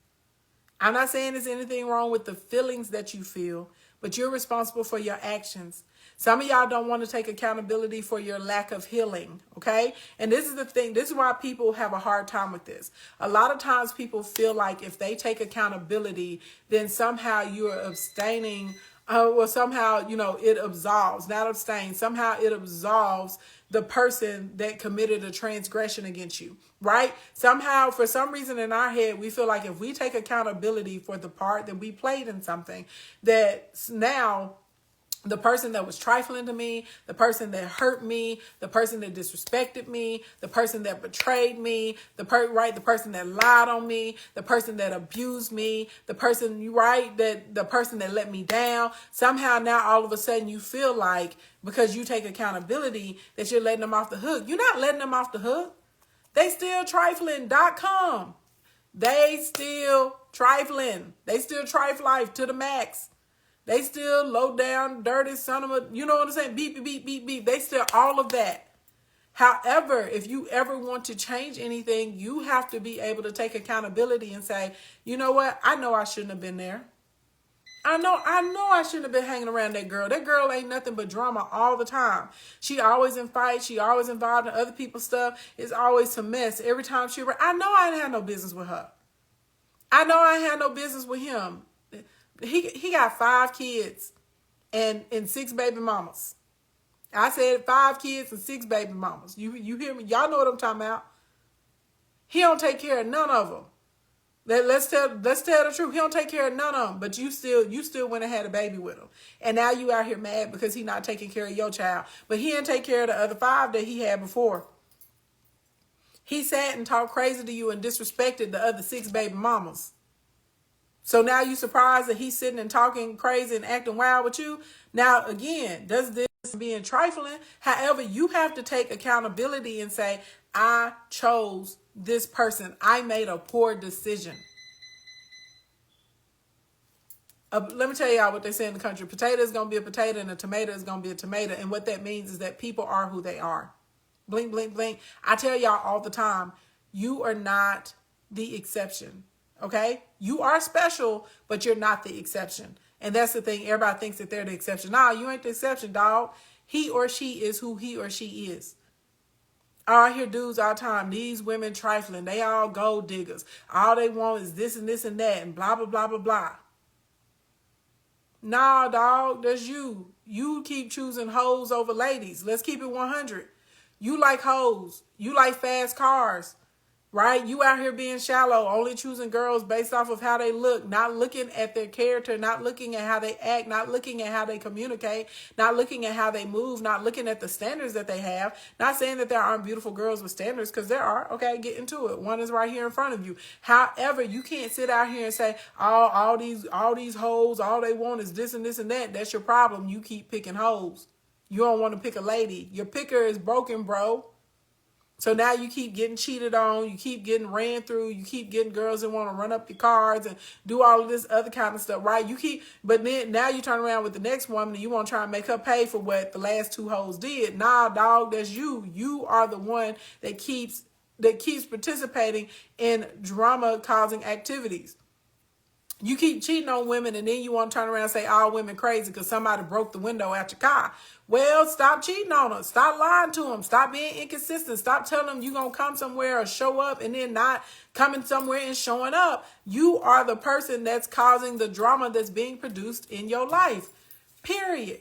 I'm not saying there's anything wrong with the feelings that you feel, but you're responsible for your actions. Some of y'all don't want to take accountability for your lack of healing, okay? And this is the thing. This is why people have a hard time with this. A lot of times people feel like if they take accountability, then somehow you're abstaining, well, somehow, it absolves, not abstain. Somehow it absolves the person that committed a transgression against you, right? Somehow, for some reason in our head, we feel like if we take accountability for the part that we played in something, that now the person that was trifling to me, the person that hurt me, the person that disrespected me, the person that betrayed me, the person that lied on me, the person that abused me, the person that let me down. Somehow now all of a sudden you feel like because you take accountability that you're letting them off the hook. You're not letting them off the hook. They still trifling.com. They still trifling. They still trife life to the max. They still low down, dirty son of a, you know what I'm saying? Beep, beep, beep, beep, beep. They still all of that. However, if you ever want to change anything, you have to be able to take accountability and say, you know what? I know I shouldn't have been there. I know I shouldn't have been hanging around that girl. That girl ain't nothing but drama all the time. She always in fights. She always involved in other people's stuff. It's always a mess. Every time I know I ain't had no business with her. I know I had no business with him. He got 5 kids and 6 baby mamas. I said 5 kids and 6 baby mamas. You hear me? Y'all know what I'm talking about. He don't take care of none of them. Let's tell the truth. He don't take care of none of them. But you still went and had a baby with him. And now you out here mad because he not taking care of your child. But he didn't take care of the other 5 that he had before. He sat and talked crazy to you and disrespected the other 6 baby mamas. So now you surprised that he's sitting and talking crazy and acting wild with you. Now, again, does this being trifling? However, you have to take accountability and say, I chose this person. I made a poor decision. Let me tell y'all what they say in the country. Potato is going to be a potato and a tomato is going to be a tomato. And what that means is that people are who they are. Blink, blink, blink. I tell y'all all the time, you are not the exception. Okay? You are special, but you're not the exception. And that's the thing. Everybody thinks that they're the exception. Nah, you ain't the exception, dog. He or she is who he or she is. I hear dudes all the time, these women trifling. They all gold diggers. All they want is this and this and that and blah, blah, blah, blah, blah. Nah, dog, that's you. You keep choosing hoes over ladies. Let's keep it 100. You like hoes. You like fast cars. Right? You out here being shallow, only choosing girls based off of how they look, not looking at their character, not looking at how they act, not looking at how they communicate, not looking at how they move, not looking at the standards that they have. Not saying that there aren't beautiful girls with standards, because there are. Okay, get into it. One is right here in front of you. However, you can't sit out here and say, all these hoes, all they want is this and this and that. That's your problem. You keep picking hoes. You don't want to pick a lady. Your picker is broken, bro. So now you keep getting cheated on, you keep getting ran through, you keep getting girls that want to run up your cards and do all of this other kind of stuff, right? But then now you turn around with the next woman and you want to try and make her pay for what the last 2 hoes did. Nah, dog, that's you. You are the one that keeps participating in drama-causing activities. You keep cheating on women and then you want to turn around and say all women crazy because somebody broke the window out your car. Well, stop cheating on them. Stop lying to them. Stop being inconsistent. Stop telling them you're going to come somewhere or show up and then not coming somewhere and showing up. You are the person that's causing the drama that's being produced in your life. Period.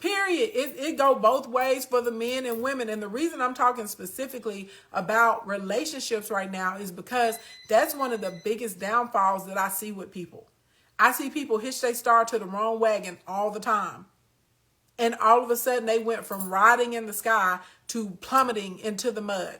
It go both ways for the men and women. And the reason I'm talking specifically about relationships right now is because that's one of the biggest downfalls that I see with people. I see people hitch their star to the wrong wagon all the time. And all of a sudden they went from riding in the sky to plummeting into the mud.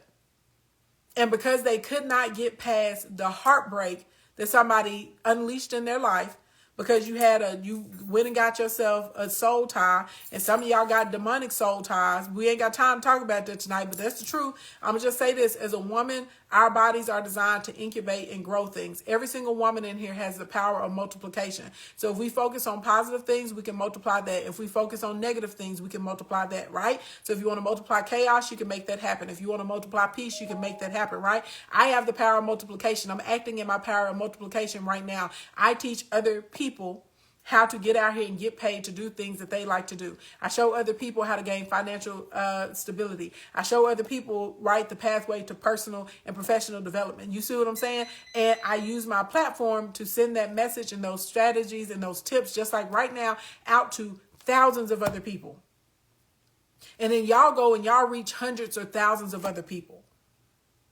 And because they could not get past the heartbreak that somebody unleashed in their life, because you went and got yourself a soul tie, and some of y'all got demonic soul ties. We ain't got time to talk about that tonight, but that's the truth. I'm gonna just say this: as a woman, our bodies are designed to incubate and grow things. Every single woman in here has the power of multiplication. So if we focus on positive things, we can multiply that. If we focus on negative things, we can multiply that, right? So if you want to multiply chaos, you can make that happen. If you want to multiply peace, you can make that happen, right? I have the power of multiplication. I'm acting in my power of multiplication right now. I teach other people how to get out here and get paid to do things that they like to do. I show other people how to gain financial stability. I show other people, right, the pathway to personal and professional development. You see what I'm saying? And I use my platform to send that message and those strategies and those tips, just like right now, out to thousands of other people. And then y'all go and y'all reach hundreds or thousands of other people.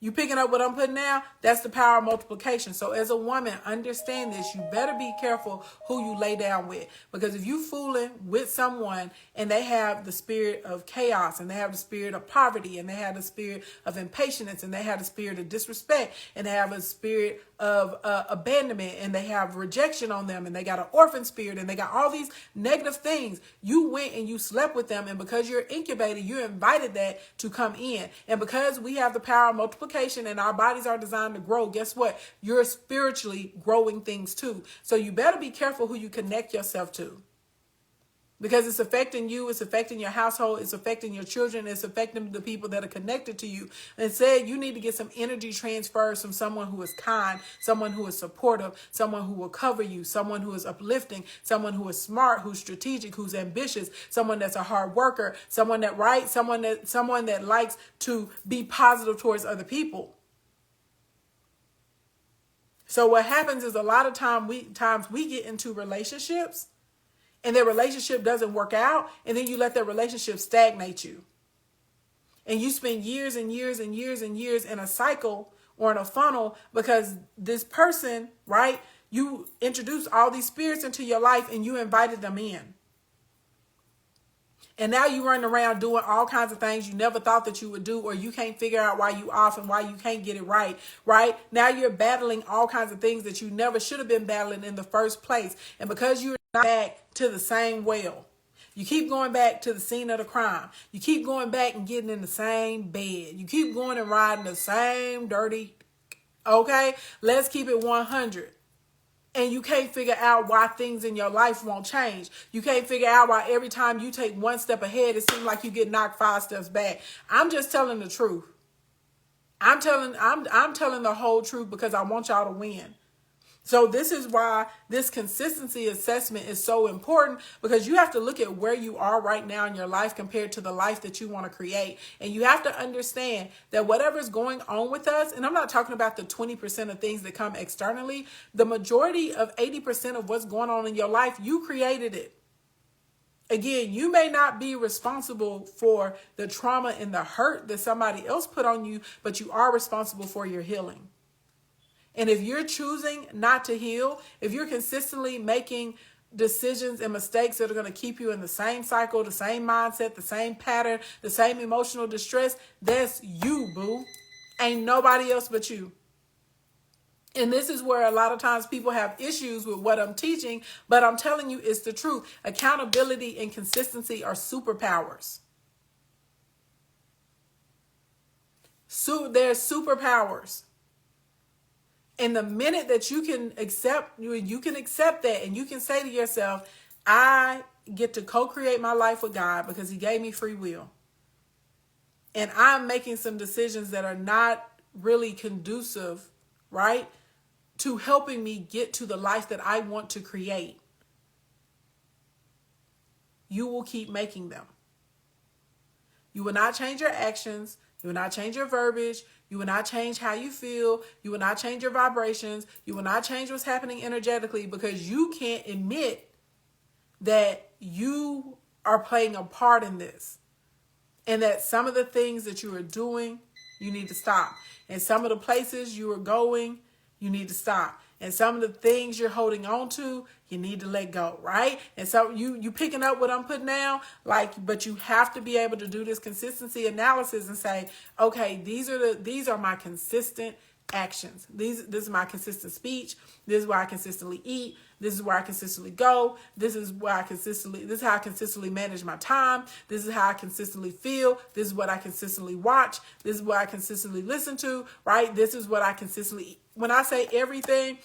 You picking up what I'm putting down? That's the power of multiplication. So as a woman, understand this. You better be careful who you lay down with. Because if you fooling with someone and they have the spirit of chaos and they have the spirit of poverty and they have the spirit of impatience and they have the spirit of disrespect and they have a spirit of abandonment and they have rejection on them and they got an orphan spirit and they got all these negative things, you went and you slept with them, and because you're incubated, you invited that to come in. And because we have the power of multiplication and our bodies are designed to grow, guess what? You're spiritually growing things too. So you better be careful who you connect yourself to. Because it's affecting you, it's affecting your household, it's affecting your children, it's affecting the people that are connected to you. And said you need to get some energy transfers from someone who is kind, someone who is supportive, someone who will cover you, someone who is uplifting, someone who is smart, who's strategic, who's ambitious, someone that's a hard worker, someone that writes, someone that likes to be positive towards other people. So what happens is a lot of times we get into relationships and their relationship doesn't work out, and then you let that relationship stagnate you. And you spend years and years and years and years in a cycle or in a funnel because this person, right, you introduced all these spirits into your life and you invited them in. And now you running around doing all kinds of things you never thought that you would do, or you can't figure out why you off and why you can't get it right, right? Now you're battling all kinds of things that you never should have been battling in the first place. And because you're not back to the same well, you keep going back to the scene of the crime. You keep going back and getting in the same bed. You keep going and riding the same dirty, okay? Let's keep it 100. And you can't figure out why things in your life won't change. You can't figure out why every time you take one step ahead, it seems like you get knocked 5 steps back. I'm just telling the truth. I'm telling the whole truth because I want y'all to win. So this is why this consistency assessment is so important, because you have to look at where you are right now in your life compared to the life that you want to create. And you have to understand that whatever is going on with us, and I'm not talking about the 20% of things that come externally, the majority of 80% of what's going on in your life, you created it. Again, you may not be responsible for the trauma and the hurt that somebody else put on you, but you are responsible for your healing. And if you're choosing not to heal, if you're consistently making decisions and mistakes that are going to keep you in the same cycle, the same mindset, the same pattern, the same emotional distress, that's you, boo. Ain't nobody else but you. And this is where a lot of times people have issues with what I'm teaching, but I'm telling you it's the truth. Accountability and consistency are superpowers. So they're superpowers. And the minute that you can accept that, and you can say to yourself, I get to co-create my life with God because he gave me free will. And I'm making some decisions that are not really conducive, right, to helping me get to the life that I want to create. You will keep making them. You will not change your actions. You will not change your verbiage. You will not change how you feel. You will not change your vibrations. You will not change what's happening energetically, because you can't admit that you are playing a part in this. And that some of the things that you are doing, you need to stop. And some of the places you are going, you need to stop. And some of the things you're holding on to, you need to let go, right? And so you picking up what I'm putting down, but you have to be able to do this consistency analysis and say, okay, these are my consistent actions. This is my consistent speech. This is where I consistently eat. This is where I consistently go. This is how I consistently manage my time. This is how I consistently feel. This is what I consistently watch. This is what I consistently listen to, right? This is what I consistently eat. When I say everything.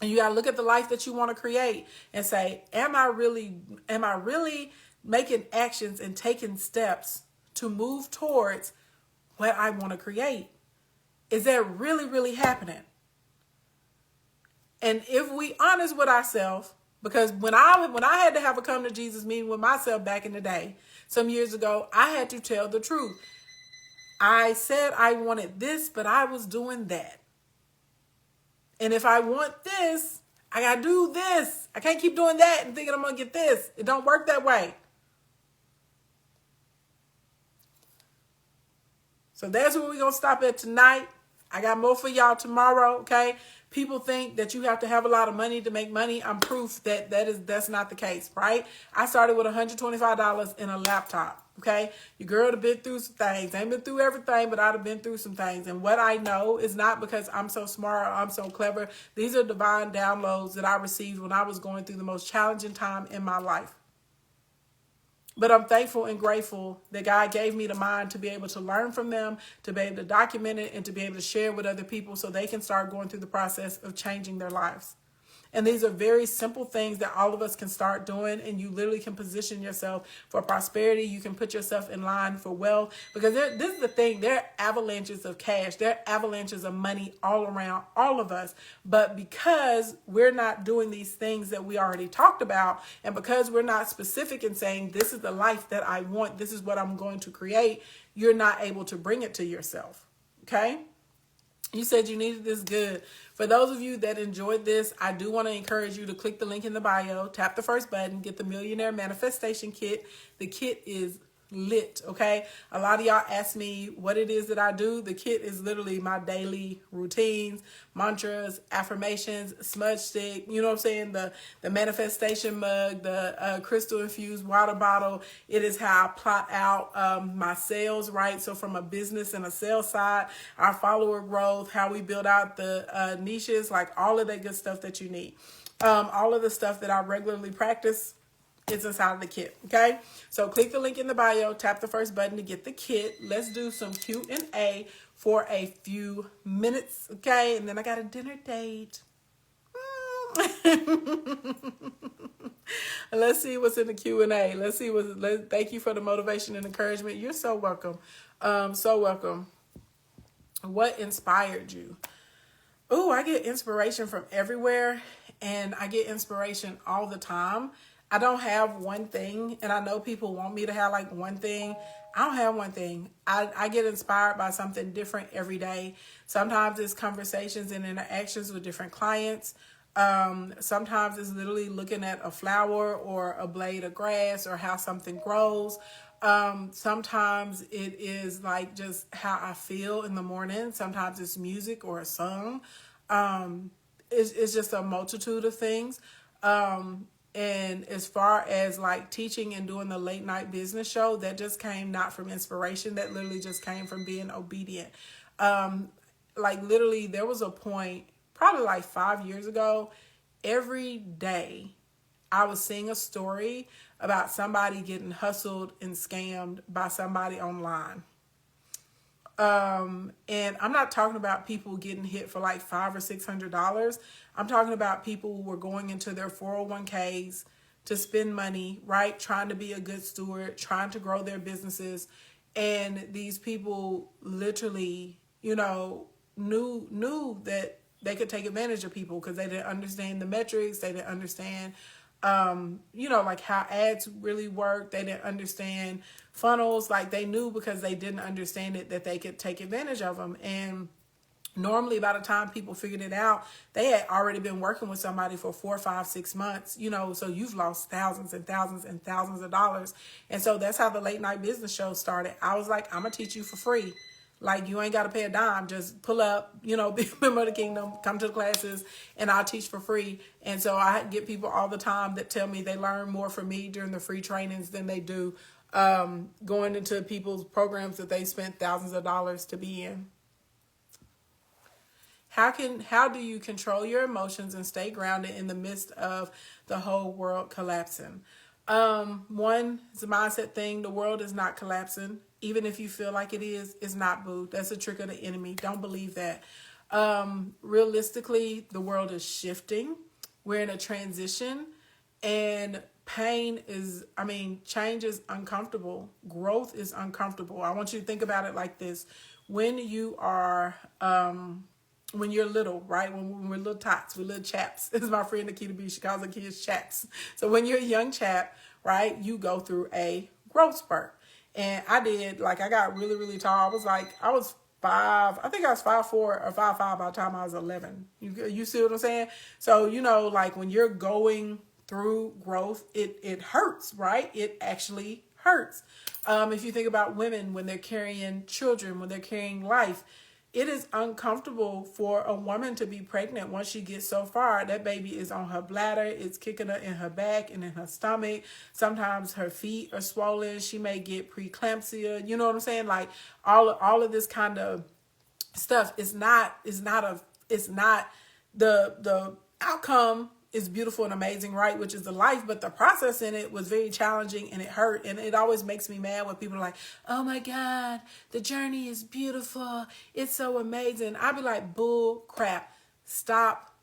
And you got to look at the life that you want to create and say, am I really making actions and taking steps to move towards what I want to create? Is that really, really happening? And if we honest with ourselves, because when I had to have a come to Jesus meeting with myself back in the day, some years ago, I had to tell the truth. I said I wanted this, but I was doing that. And if I want this, I got to do this. I can't keep doing that and thinking I'm going to get this. It don't work that way. So that's where we're going to stop at tonight. I got more for y'all tomorrow, okay? People think that you have to have a lot of money to make money. I'm proof that that's not the case, right? I started with $125 in a laptop, okay? Your girl have been through some things. I ain't been through everything, but I'd have been through some things. And what I know is not because I'm so smart or I'm so clever. These are divine downloads that I received when I was going through the most challenging time in my life. But I'm thankful and grateful that God gave me the mind to be able to learn from them, to be able to document it, and to be able to share with other people so they can start going through the process of changing their lives. And these are very simple things that all of us can start doing, and you literally can position yourself for prosperity. You can put yourself in line for wealth, because this is the thing. There are avalanches of cash. There are avalanches of money all around all of us. But because we're not doing these things that we already talked about, and because we're not specific in saying, this is the life that I want, this is what I'm going to create, you're not able to bring it to yourself. Okay? You said you needed this. Good. For those of you that enjoyed this, I do want to encourage you to click the link in the bio, tap the first button, get the Millionaire Manifestation Kit. The kit is lit, okay? A lot of y'all ask me what it is that I do. The kit is literally my daily routines, mantras, affirmations, smudge stick, you know what I'm saying? The manifestation mug, the crystal infused water bottle. It is how I plot out my sales, right? So from a business and a sales side, our follower growth, how we build out the niches, like all of that good stuff that you need. All of the stuff that I regularly practice, it's inside of the kit, okay? So click the link in the bio, tap the first button to get the kit. Let's do some Q&A for a few minutes, okay? And then I got a dinner date. Let's see what's in the Q&A. Let's see thank you for the motivation and encouragement. You're so welcome. So welcome. What inspired you? Oh, I get inspiration from everywhere, and I get inspiration all the time. I don't have one thing, and I know people want me to have like one thing. I don't have one thing. I get inspired by something different every day. Sometimes it's conversations and interactions with different clients. Sometimes it's literally looking at a flower or a blade of grass or how something grows. Sometimes it is like just how I feel in the morning. Sometimes it's music or a song. It's just a multitude of things. And as far as like teaching and doing the late night business show, that just came not from inspiration. That literally just came from being obedient. Like literally there was a point probably like 5 years ago, every day I was seeing a story about somebody getting hustled and scammed by somebody online. And I'm not talking about people getting hit for like $500 or $600. I'm talking about people who were going into their 401ks to spend money, right? Trying to be a good steward, trying to grow their businesses. And these people literally, you know, knew that they could take advantage of people because they didn't understand the metrics. They didn't understand, you know, like how ads really work. They didn't understand funnels. Like they knew because they didn't understand it that they could take advantage of them. And normally by the time people figured it out, they had already been working with somebody for 4, 5, 6 months, you know, so you've lost thousands and thousands and thousands of dollars. And so that's how the late night business show started. I was like, I'm gonna teach you for free. Like you ain't got to pay a dime. Just pull up, you know, be a member of the kingdom, come to the classes, and I'll teach for free. And so I get people all the time that tell me they learn more from me during the free trainings than they do going into people's programs that they spent thousands of dollars to be in. How do you control your emotions and stay grounded in the midst of the whole world collapsing? One, it's a mindset thing. The world is not collapsing. Even if you feel like it is, it's not, boo. That's a trick of the enemy. Don't believe that. Realistically, the world is shifting. We're in a transition, and change is uncomfortable. Growth is uncomfortable. I want you to think about it like this. When you are when you're little, right? When we're little tots, we're little chaps. This is my friend Nikita B. She calls the kids chaps. So when you're a young chap, right, you go through a growth spurt. And I did, like, I got really, really tall. I was five, I think I was 5'4" or 5'5" by the time I was 11. You see what I'm saying? So, you know, like when you're going through growth, it hurts, right? It actually hurts. If you think about women when they're carrying children, when they're carrying life, it is uncomfortable for a woman to be pregnant. Once she gets so far, that baby is on her bladder, it's kicking her in her back and in her stomach. Sometimes her feet are swollen. She may get preeclampsia. You know what I'm saying? Like all of this kind of stuff is not the outcome is beautiful and amazing, right? Which is the life, but the process in it was very challenging and it hurt. And it always makes me mad when people are like, oh my God, the journey is beautiful. It's so amazing. I'd be like, bull crap. Stop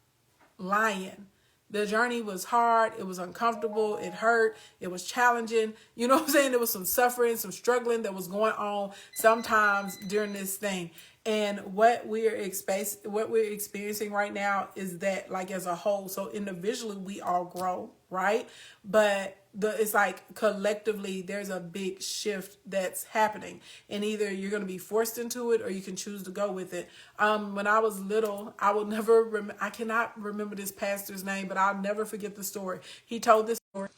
lying. The journey was hard. It was uncomfortable. It hurt. It was challenging. You know what I'm saying? There was some suffering, some struggling that was going on sometimes during this thing. And what we're experiencing right now is that, like, as a whole, so individually we all grow, right? But it's like collectively there's a big shift that's happening, and either you're going to be forced into it or you can choose to go with it. When I was little, I cannot remember this pastor's name, but I'll never forget the story. He told this story,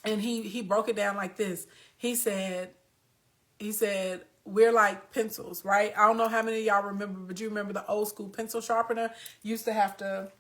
and he broke it down like this. He said, we're like pencils, right? I don't know how many of y'all remember, but you remember the old school pencil sharpener? Used to have to,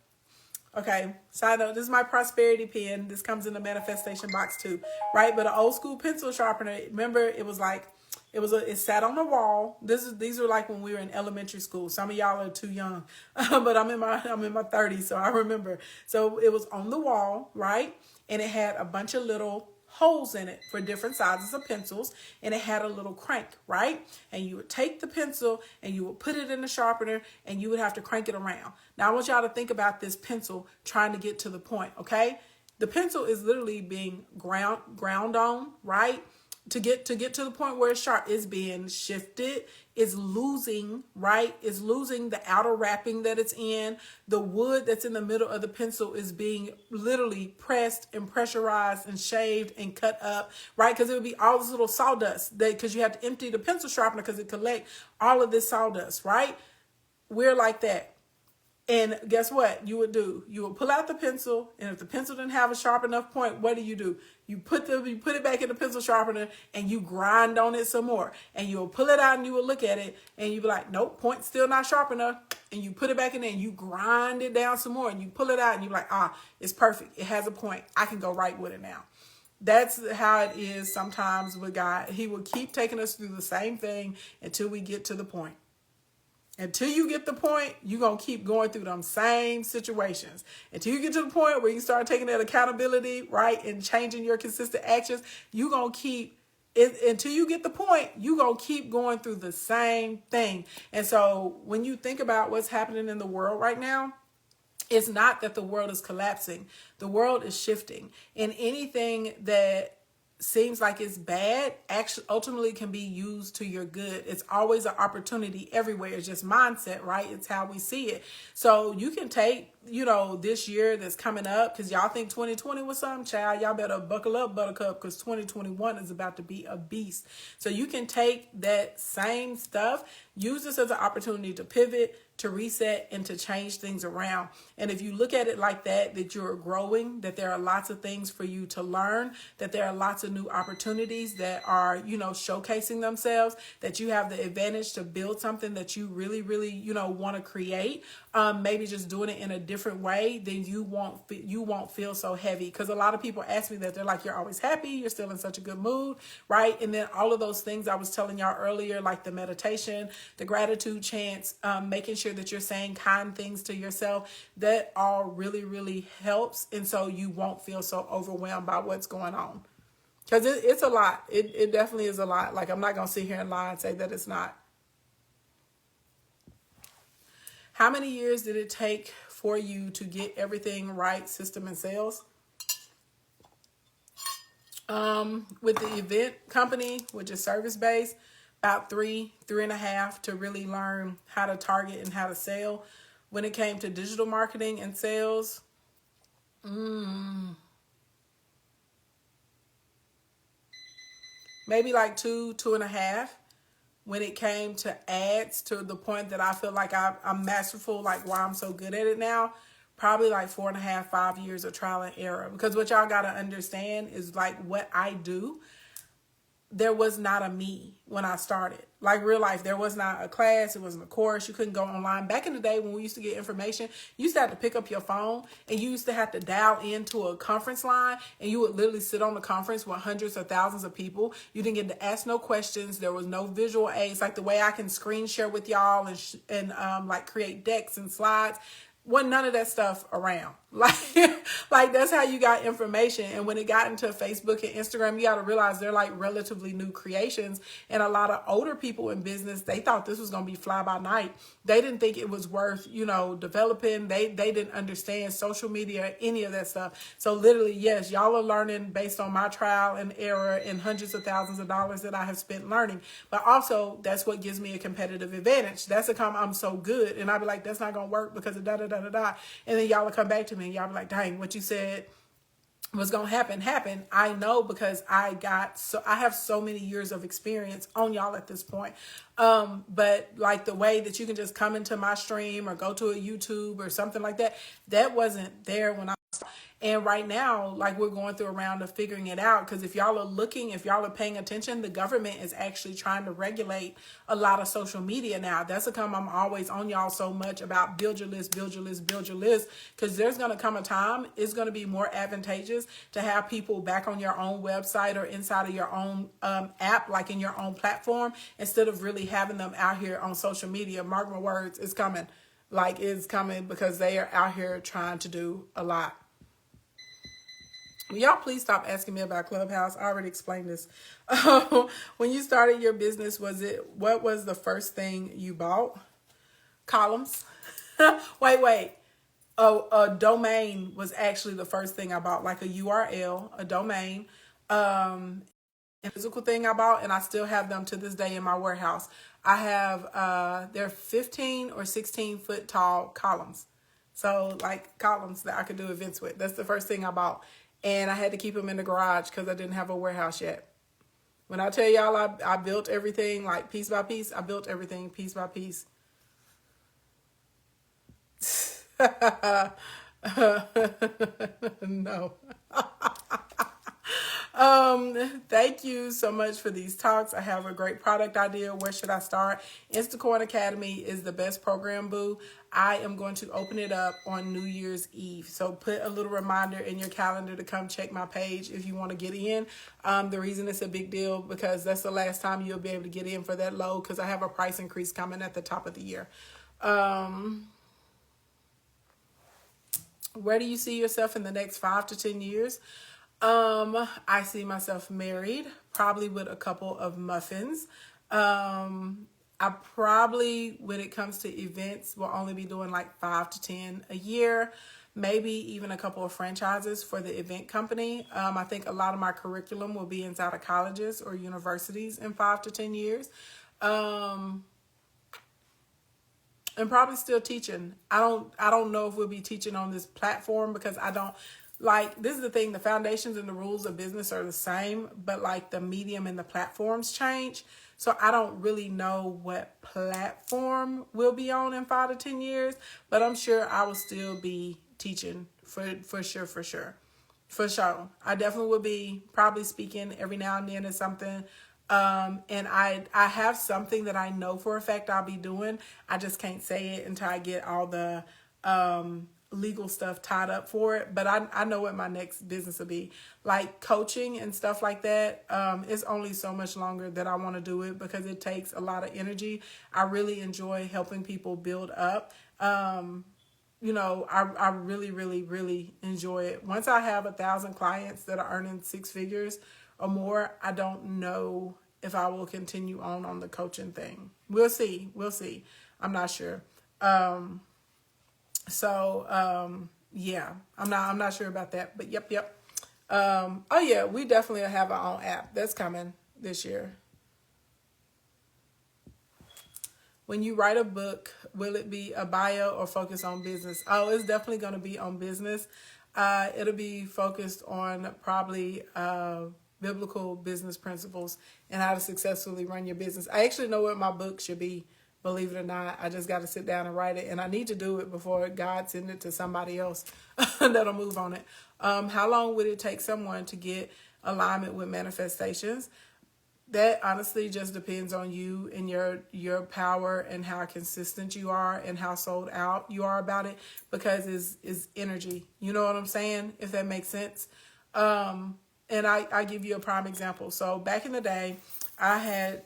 okay, side note, this is my prosperity pen. This comes in the manifestation box too, right? But an old school pencil sharpener, remember, it sat on the wall. These are like when we were in elementary school. Some of y'all are too young, but I'm in my 30s, so I remember. So it was on the wall, right? And it had a bunch of little holes in it for different sizes of pencils, and it had a little crank, right? And you would take the pencil and you would put it in the sharpener and you would have to crank it around. Now I want y'all to think about this pencil trying to get to the point, okay? The pencil is literally being ground on, right? To get to the point where it's sharp, it's being shifted, it's losing, right? It's losing the outer wrapping that it's in. The wood that's in the middle of the pencil is being literally pressed and pressurized and shaved and cut up, right? Because it would be all this little sawdust because you have to empty the pencil sharpener because it collect all of this sawdust, right? We're like that. And guess what you would do? You would pull out the pencil, and if the pencil didn't have a sharp enough point, what do? You put it back in the pencil sharpener and you grind on it some more. And you'll pull it out and you will look at it and you'll be like, nope, point's still not sharp enough. And you put it back in there and you grind it down some more and you pull it out and you're like, it's perfect. It has a point. I can go right with it now. That's how it is sometimes with God. He will keep taking us through the same thing until we get to the point. Until you get the point, you're going to keep going through them same situations. Until you get to the point where you start taking that accountability, right, and changing your consistent actions, you're going to keep it until you get the point, you're going to keep going through the same thing. And so when you think about what's happening in the world right now, it's not that the world is collapsing. The world is shifting. And anything that seems like it's bad actually ultimately can be used to your good. It's always an opportunity everywhere. It's just mindset, right? It's how we see it. So you can take, this year that's coming up, because y'all think 2020 was something, child. Y'all better buckle up, buttercup, because 2021 is about to be a beast. So you can take that same stuff, use this as an opportunity to pivot, to reset, and to change things around. And if you look at it like that you're growing, that there are lots of things for you to learn, that there are lots of new opportunities that are, showcasing themselves, that you have the advantage to build something that you really, really, want to create, maybe just doing it in a different way, then you won't feel so heavy. Because a lot of people ask me that. They're like, you're always happy, you're still in such a good mood, right? And then all of those things I was telling y'all earlier, like the meditation, the gratitude chants, making sure that you're saying kind things to yourself, that all really, really helps. And so you won't feel so overwhelmed by what's going on. Because it's a lot. It definitely is a lot. Like, I'm not going to sit here and lie and say that it's not. How many years did it take for you to get everything right, system and sales? With the event company, which is service-based, about 3.5 to really learn how to target and how to sell. when it came to digital marketing and sales, maybe like two and a half. When it came to ads, to the point that I feel like I'm masterful, like why I'm so good at it now, probably like 4.5, 5 years of trial and error. Because what y'all got to understand is like what I do, there was not a me when I started. Like real life, there was not a class, it wasn't a course. You couldn't go online. Back in the day when we used to get information, you used to have to pick up your phone and you used to have to dial into a conference line, and you would literally sit on the conference with hundreds or thousands of people. You didn't get to ask no questions. There was no visual aids like the way I can screen share with y'all and like create decks and slides. Wasn't none of that stuff around. Like that's how you got information. And when it got into Facebook and Instagram, you got to realize they're like relatively new creations. And a lot of older people in business, they thought this was going to be fly by night. They didn't think it was worth, developing. They didn't understand social media, any of that stuff. So literally, yes, y'all are learning based on my trial and error and hundreds of thousands of dollars that I have spent learning. But also, that's what gives me a competitive advantage. That's a I'm so good. And I'll be like, that's not going to work because of da-da-da-da-da. And then y'all will come back to me and y'all be like, dang, what you said was going to happen. I know because I have so many years of experience on y'all at this point. But like the way that you can just come into my stream or go to a YouTube or something like that, that wasn't there when I started. And right now, like we're going through a round of figuring it out, because if y'all are paying attention, the government is actually trying to regulate a lot of social media now. That's I'm always on y'all so much about build your list, because there's going to come a time it's going to be more advantageous to have people back on your own website or inside of your own app, like in your own platform, instead of really having them out here on social media. Mark my words, it's coming. Like it's coming because they are out here trying to do a lot. Will y'all please stop asking me about Clubhouse? I already explained this. When you started your business, what was the first thing you bought? Columns. Wait. Oh, a domain was actually the first thing I bought, like a URL, a domain. A physical thing I bought, and I still have them to this day in my warehouse. I have they're 15 or 16 foot tall columns. So like columns that I could do events with. That's the first thing I bought. And I had to keep them in the garage because I didn't have a warehouse yet. When I tell y'all I built everything like piece by piece, I built everything piece by piece. No. Thank you so much for these talks. I have a great product idea. Where should I start? Instacorn Academy is the best program, boo. I am going to open it up on New Year's Eve. So put a little reminder in your calendar to come check my page if you want to get in. The reason it's a big deal because that's the last time you'll be able to get in for that low, because I have a price increase coming at the top of the year. Where do you see yourself in the next 5 to 10 years? I see myself married, probably with a couple of muffins. I probably, when it comes to events, will only be doing like 5 to 10 a year, maybe even a couple of franchises for the event company. I think a lot of my curriculum will be inside of colleges or universities in 5 to 10 years. And probably still teaching. I don't know if we'll be teaching on this platform because this is the thing, the foundations and the rules of business are the same, but like the medium and the platforms change. So I don't really know what platform we'll be on in 5 to 10 years, but I'm sure I will still be teaching for sure. I definitely will be probably speaking every now and then or something. And I have something that I know for a fact I'll be doing. I just can't say it until I get all the, legal stuff tied up for it, but I know what my next business will be. Like coaching and stuff like that, it's only so much longer that I want to do it because it takes a lot of energy. I really enjoy helping people build up. I really, really, really enjoy it. Once I have 1,000 clients that are earning 6 figures or more, I don't know if I will continue on the coaching thing. We'll see. I'm not sure. Yeah, I'm not sure about that, but yep. Oh yeah, we definitely have our own app that's coming this year. when you write a book, will it be a bio or focus on business? Oh, it's definitely going to be on business. It'll be focused on probably biblical business principles and how to successfully run your business. I actually know what my book should be, believe it or not. I just got to sit down and write it, and I need to do it before God sends it to somebody else that'll move on it. How long would it take someone to get alignment with manifestations? That honestly just depends on you and your power and how consistent you are and how sold out you are about it, because it's energy. You know what I'm saying? If that makes sense. And I give you a prime example. So back in the day, I had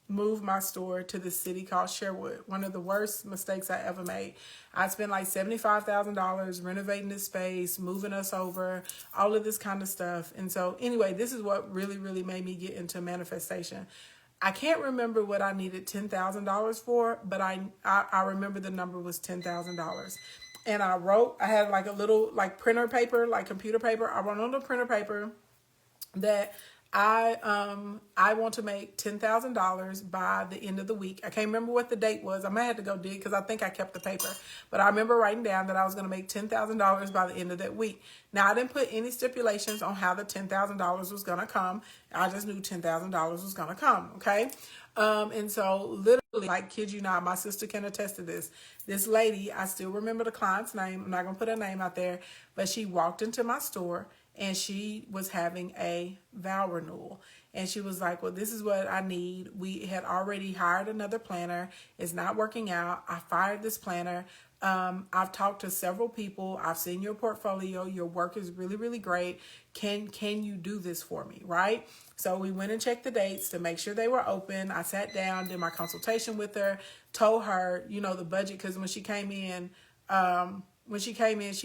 moved my store to the city called Sherwood. One of the worst mistakes I ever made. I spent like $75,000 renovating this space, moving us over, all of this kind of stuff. And so anyway, this is what really, really made me get into manifestation. I can't remember what I needed $10,000 for, but I remember the number was $10,000. And I had like a little like printer paper, like computer paper. I wrote on the printer paper that I want to make $10,000 by the end of the week. I can't remember what the date was. I might have to go dig because I think I kept the paper. But I remember writing down that I was going to make $10,000 by the end of that week. Now, I didn't put any stipulations on how the $10,000 was going to come. I just knew $10,000 was going to come, okay? And so literally, like, kid you not, my sister can attest to this. This lady, I still remember the client's name. I'm not going to put her name out there, but she walked into my store and she was having a vow renewal. And she was like, well, this is what I need. We had already hired another planner. It's not working out. I fired this planner. I've talked to several people. I've seen your portfolio. Your work is really, really great. Can you do this for me? Right? So we went and checked the dates to make sure they were open. I sat down, did my consultation with her, told her, the budget. Cause when she came in, she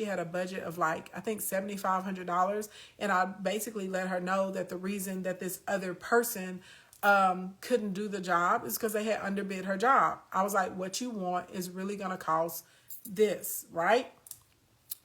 had a budget of like, I think $7,500. And I basically let her know that the reason that this other person couldn't do the job is because they had underbid her job. I was like, what you want is really going to cost this, right?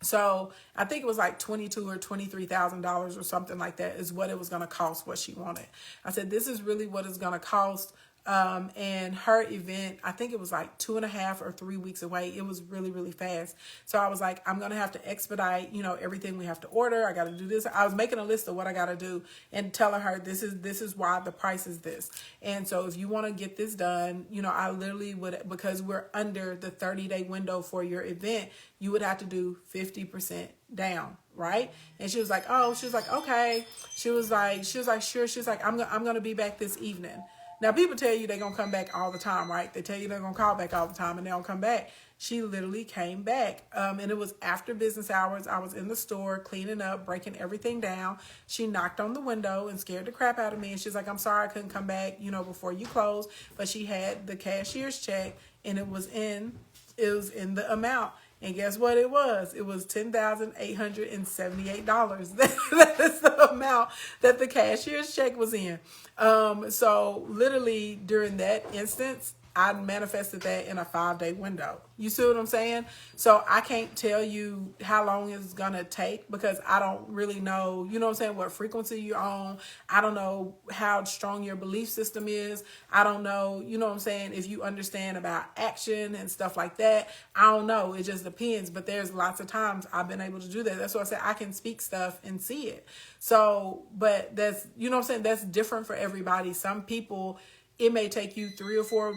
So I think it was like $22,000 or $23,000 or something like that is what it was going to cost, what she wanted. I said, this is really what it's going to cost. And her event, I think it was like 2.5 or 3 weeks away. It was really, really fast. So I was like, I'm going to have to expedite, everything we have to order. I got to do this. I was making a list of what I got to do and telling her, this is why the price is this. And so if you want to get this done, I literally would, because we're under the 30-day window for your event, you would have to do 50% down. Right. And she was like, okay. She was like, sure. She's like, I'm going to be back this evening. Now, people tell you they're going to come back all the time, right? They tell you they're going to call back all the time and they don't come back. She literally came back. And it was after business hours. I was in the store cleaning up, breaking everything down. She knocked on the window and scared the crap out of me. And she's like, I'm sorry I couldn't come back, before you closed. But she had the cashier's check and it was in the amount. And guess what it was? It was $10,878. That is the amount that the cashier's check was in. So literally during that instance, I manifested that in a 5-day window. You see what I'm saying? So I can't tell you how long it's going to take because I don't really know, what frequency you're on. I don't know how strong your belief system is. I don't know, if you understand about action and stuff like that. I don't know. It just depends. But there's lots of times I've been able to do that. That's why I say I can speak stuff and see it. So, but that's, that's different for everybody. Some people, it may take you 3 or 4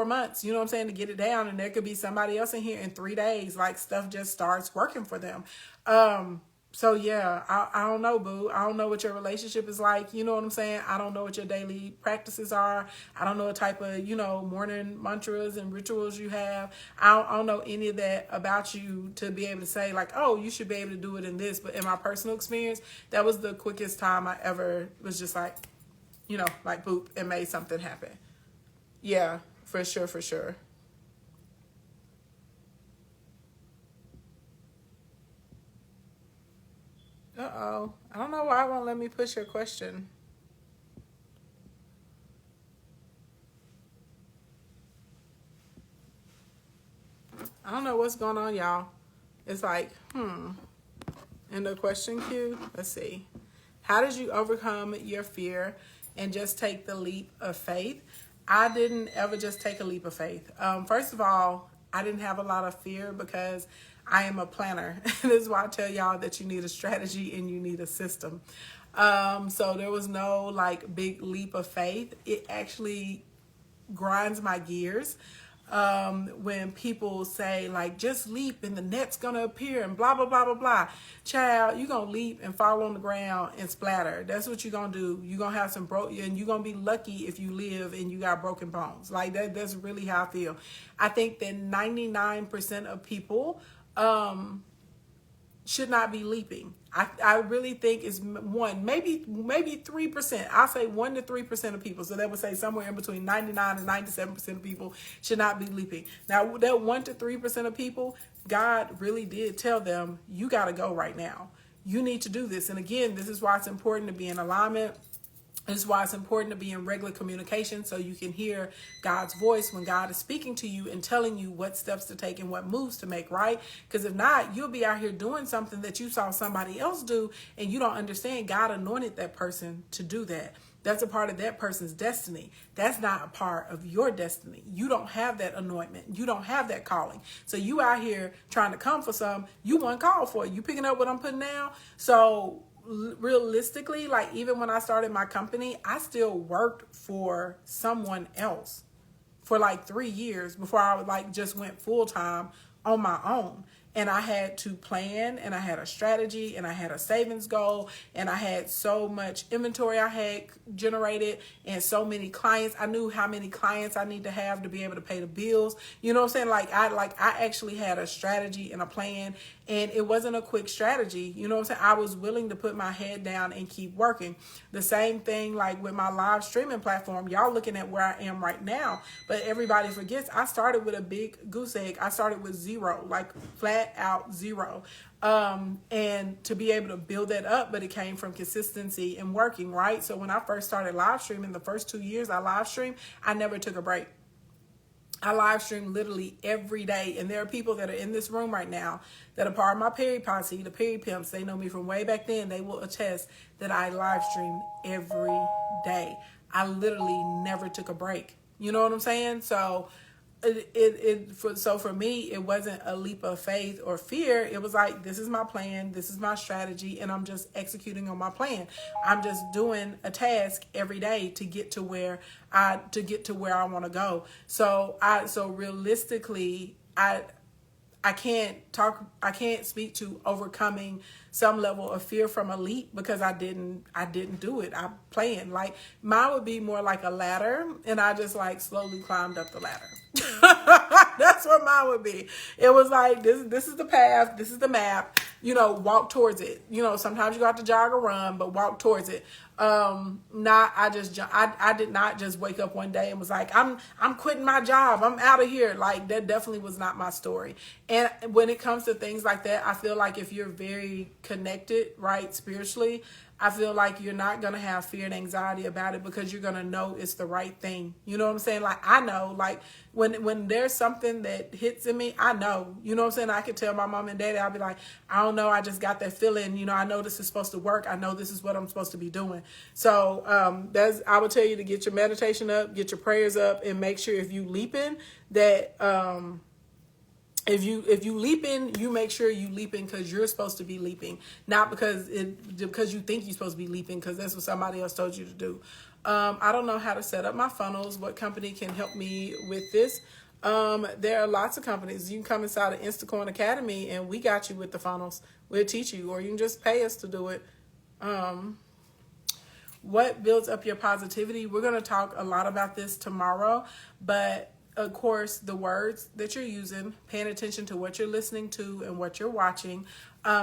months, to get it down. And there could be somebody else in here in 3 days, like stuff just starts working for them. So yeah, I don't know, boo. I don't know what your relationship is like. You know what I'm saying? I don't know what your daily practices are. I don't know what type of, morning mantras and rituals you have. I don't know any of that about you to be able to say like, oh, you should be able to do it in this. But in my personal experience, that was the quickest time I ever was just like, like boop, and made something happen. Yeah, for sure. Uh-oh. I don't know why it won't let me push your question. I don't know what's going on, y'all. It's like, in the question queue, let's see. How did you overcome your fear and just take the leap of faith? I didn't ever just take a leap of faith. First of all, I didn't have a lot of fear because I am a planner. This is why I tell y'all that you need a strategy and you need a system. So there was no like big leap of faith. It actually grinds my gears when people say like just leap and the net's gonna appear and blah blah blah blah blah. Child, you gonna leap and fall on the ground and splatter. That's what you're gonna do. You're gonna have some and you're gonna be lucky if you live and you got broken bones. Like that's really how I feel. I think that 99% of people should not be leaping. I really think it's maybe 3%. I'll say 1 to 3% of people. So that would say somewhere in between 99 and 97% of people should not be leaping. Now that 1 to 3% of people, God really did tell them, you got to go right now. You need to do this. And again, this is why it's important to be in alignment. This is why it's important to be in regular communication so you can hear God's voice when God is speaking to you and telling you what steps to take and what moves to make, right? Because if not, you'll be out here doing something that you saw somebody else do and you don't understand God anointed that person to do that. That's a part of that person's destiny. That's not a part of your destiny. You don't have that anointment. You don't have that calling. So you out here trying to come for some you weren't called for. You picking up what I'm putting down? So realistically, like even when I started my company, I still worked for someone else for like 3 years before I like just went full time on my own. And I had to plan, and I had a strategy, and I had a savings goal, and I had so much inventory I had generated and so many clients. I knew how many clients I need to have to be able to pay the bills. You know what I'm saying? I actually had a strategy and a plan, and it wasn't a quick strategy. You know what I'm saying? I was willing to put my head down and keep working. The same thing like with my live streaming platform. Y'all looking at where I am right now, but everybody forgets I started with a big goose egg. I started with zero, like flat out zero. And to be able to build that up, but it came from consistency and working, right? So when I first started live streaming, the first 2 years I live streamed, I never took a break. I live stream literally every day. And there are people that are in this room right now that are part of my Perry Posse, the Perry Pimps. They know me from way back then. They will attest that I live stream every day. I literally never took a break. You know what I'm saying? So for me, it wasn't a leap of faith or fear. It was like, this is my plan, this is my strategy, and I'm just executing on my plan. I'm just doing a task every day to get to where I want to go. So realistically, I can't speak to overcoming some level of fear from a leap because I didn't do it. I planned. Like mine would be more like a ladder, and I just like slowly climbed up the ladder. That's what mine would be. It was like this is the path, this is the map, walk towards it. Sometimes you got to jog or run, but walk towards it. I did not just wake up one day and was like, I'm quitting my job, I'm out of here. Like that definitely was not my story. And when it comes to things like that, I feel like if you're very connected, right, spiritually, I feel like you're not going to have fear and anxiety about it because you're going to know it's the right thing. You know what I'm saying? Like, I know, like, when there's something that hits in me, I know. You know what I'm saying? I could tell my mom and daddy, I'll be like, I don't know, I just got that feeling. I know this is supposed to work. I know this is what I'm supposed to be doing. So I would tell you to get your meditation up, get your prayers up, and make sure if you leaping that if you leaping, you make sure you leaping because you're supposed to be leaping, not because you think you're supposed to be leaping because that's what somebody else told you to do. I don't know how to set up my funnels. What company can help me with this? There are lots of companies. You can come inside of Instacorn Academy and we got you with the funnels. We'll teach you, or you can just pay us to do it. What builds up your positivity? We're going to talk a lot about this tomorrow, but of course, the words that you're using, paying attention to what you're listening to and what you're watching,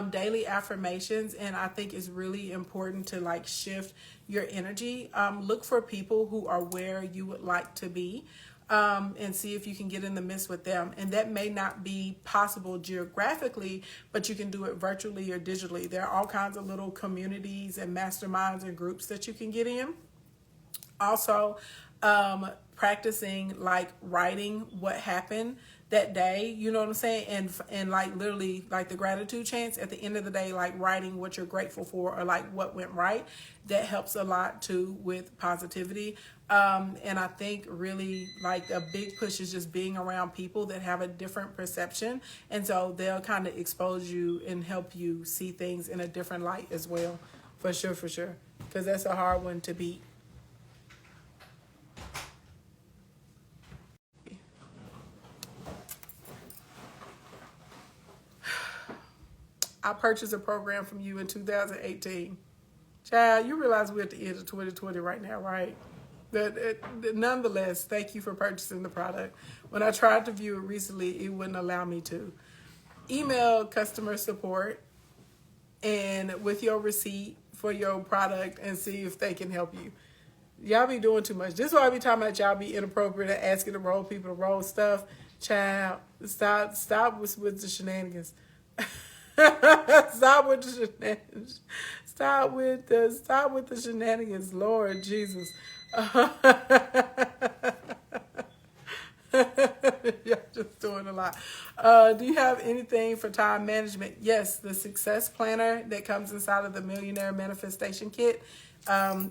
daily affirmations. And I think it's really important to like shift your energy. Look for people who are where you would like to be, and see if you can get in the midst with them. And that may not be possible geographically, but you can do it virtually or digitally. There are all kinds of little communities and masterminds and groups that you can get in. Also, practicing like writing what happened that day, you know what I'm saying? And like literally like the gratitude chants at the end of the day, like writing what you're grateful for or like what went right, that helps a lot too with positivity. And I think really like a big push is just being around people that have a different perception. And so they'll kind of expose you and help you see things in a different light as well. For sure, for sure. Because that's a hard one to beat. I purchased a program from you in 2018. Child, you realize we're at the end of 2020 right now, right? Nonetheless, thank you for purchasing the product. When I tried to view it recently, it wouldn't allow me to. Email customer support and with your receipt for your product and see if they can help you. Y'all be doing too much. This is why I be talking about y'all be inappropriate and asking to roll people to roll stuff. Child, stop with the shenanigans. Stop with the shenanigans. Stop with the shenanigans, Lord Jesus. You're just doing a lot. Do you have anything for time management? Yes, the success planner that comes inside of the Millionaire Manifestation Kit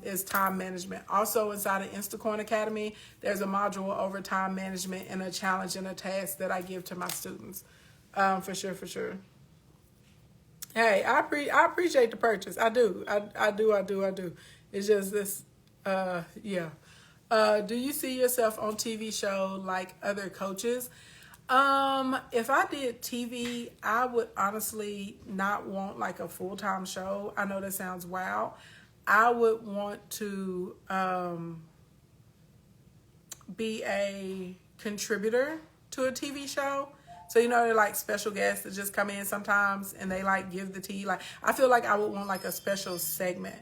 is time management. Also inside of Instacorn Academy, there's a module over time management and a challenge and a task that I give to my students. For sure, for sure. Hey, I appreciate the purchase. I do. I do. It's just this, yeah. Do you see yourself on TV show like other coaches? If I did TV, I would honestly not want like a full-time show. I know that sounds wild. I would want to be a contributor to a TV show. So, you know, they're like special guests that just come in sometimes and they like give the tea. Like, I feel like I would want like a special segment.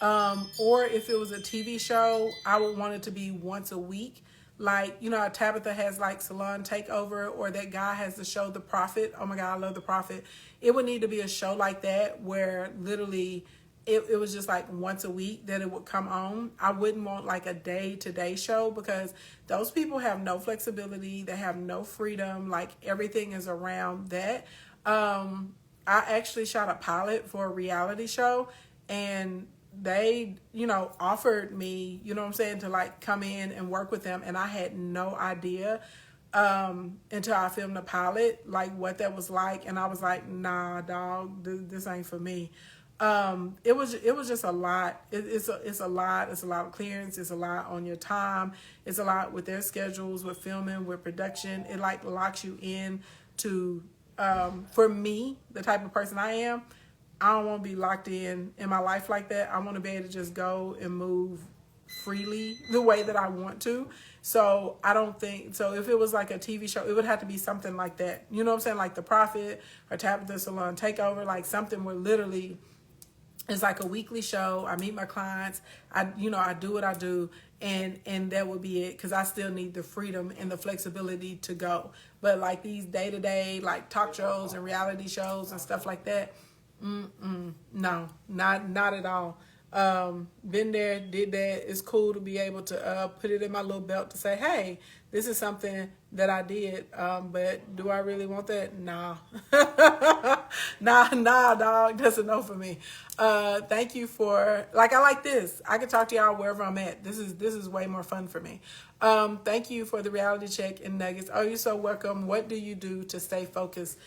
Or if it was a TV show, I would want it to be once a week. Like, you know, Tabitha has like Salon Takeover, or that guy has the show The Prophet. Oh my God, I love The Prophet. It would need to be a show like that where literally it was just like once a week that it would come on. I wouldn't want like a day-to-day show because those people have no flexibility. They have no freedom. Like everything is around that. I actually shot a pilot for a reality show and they, you know, offered me, you know what I'm saying, to like come in and work with them. And I had no idea until I filmed the pilot, like what that was like. And I was like, nah, dog, this ain't for me. It was just a lot. It's a lot. It's a lot of clearance. It's a lot on your time. It's a lot with their schedules, with filming, with production. It like locks you in to, for me, the type of person I am, I don't want to be locked in my life like that. I want to be able to just go and move freely the way that I want to. So I don't think, so if it was like a TV show, it would have to be something like that. You know what I'm saying? Like The Prophet or Tabitha Salon Takeover, like something where literally it's like a weekly show. I meet my clients. I do what I do, and that would be it. Because I still need the freedom and the flexibility to go. But like these day-to-day like talk shows and reality shows and stuff like that, no, not at all. Been there, did that. It's cool to be able to put it in my little belt to say, hey, this is something that I did. But do I really want that? Nah. nah, dog. That's a no for me. Thank you for, like, I like this. I can talk to y'all wherever I'm at. This is way more fun for me. Thank you for the reality check and nuggets. Oh, you're so welcome. What do you do to stay focused?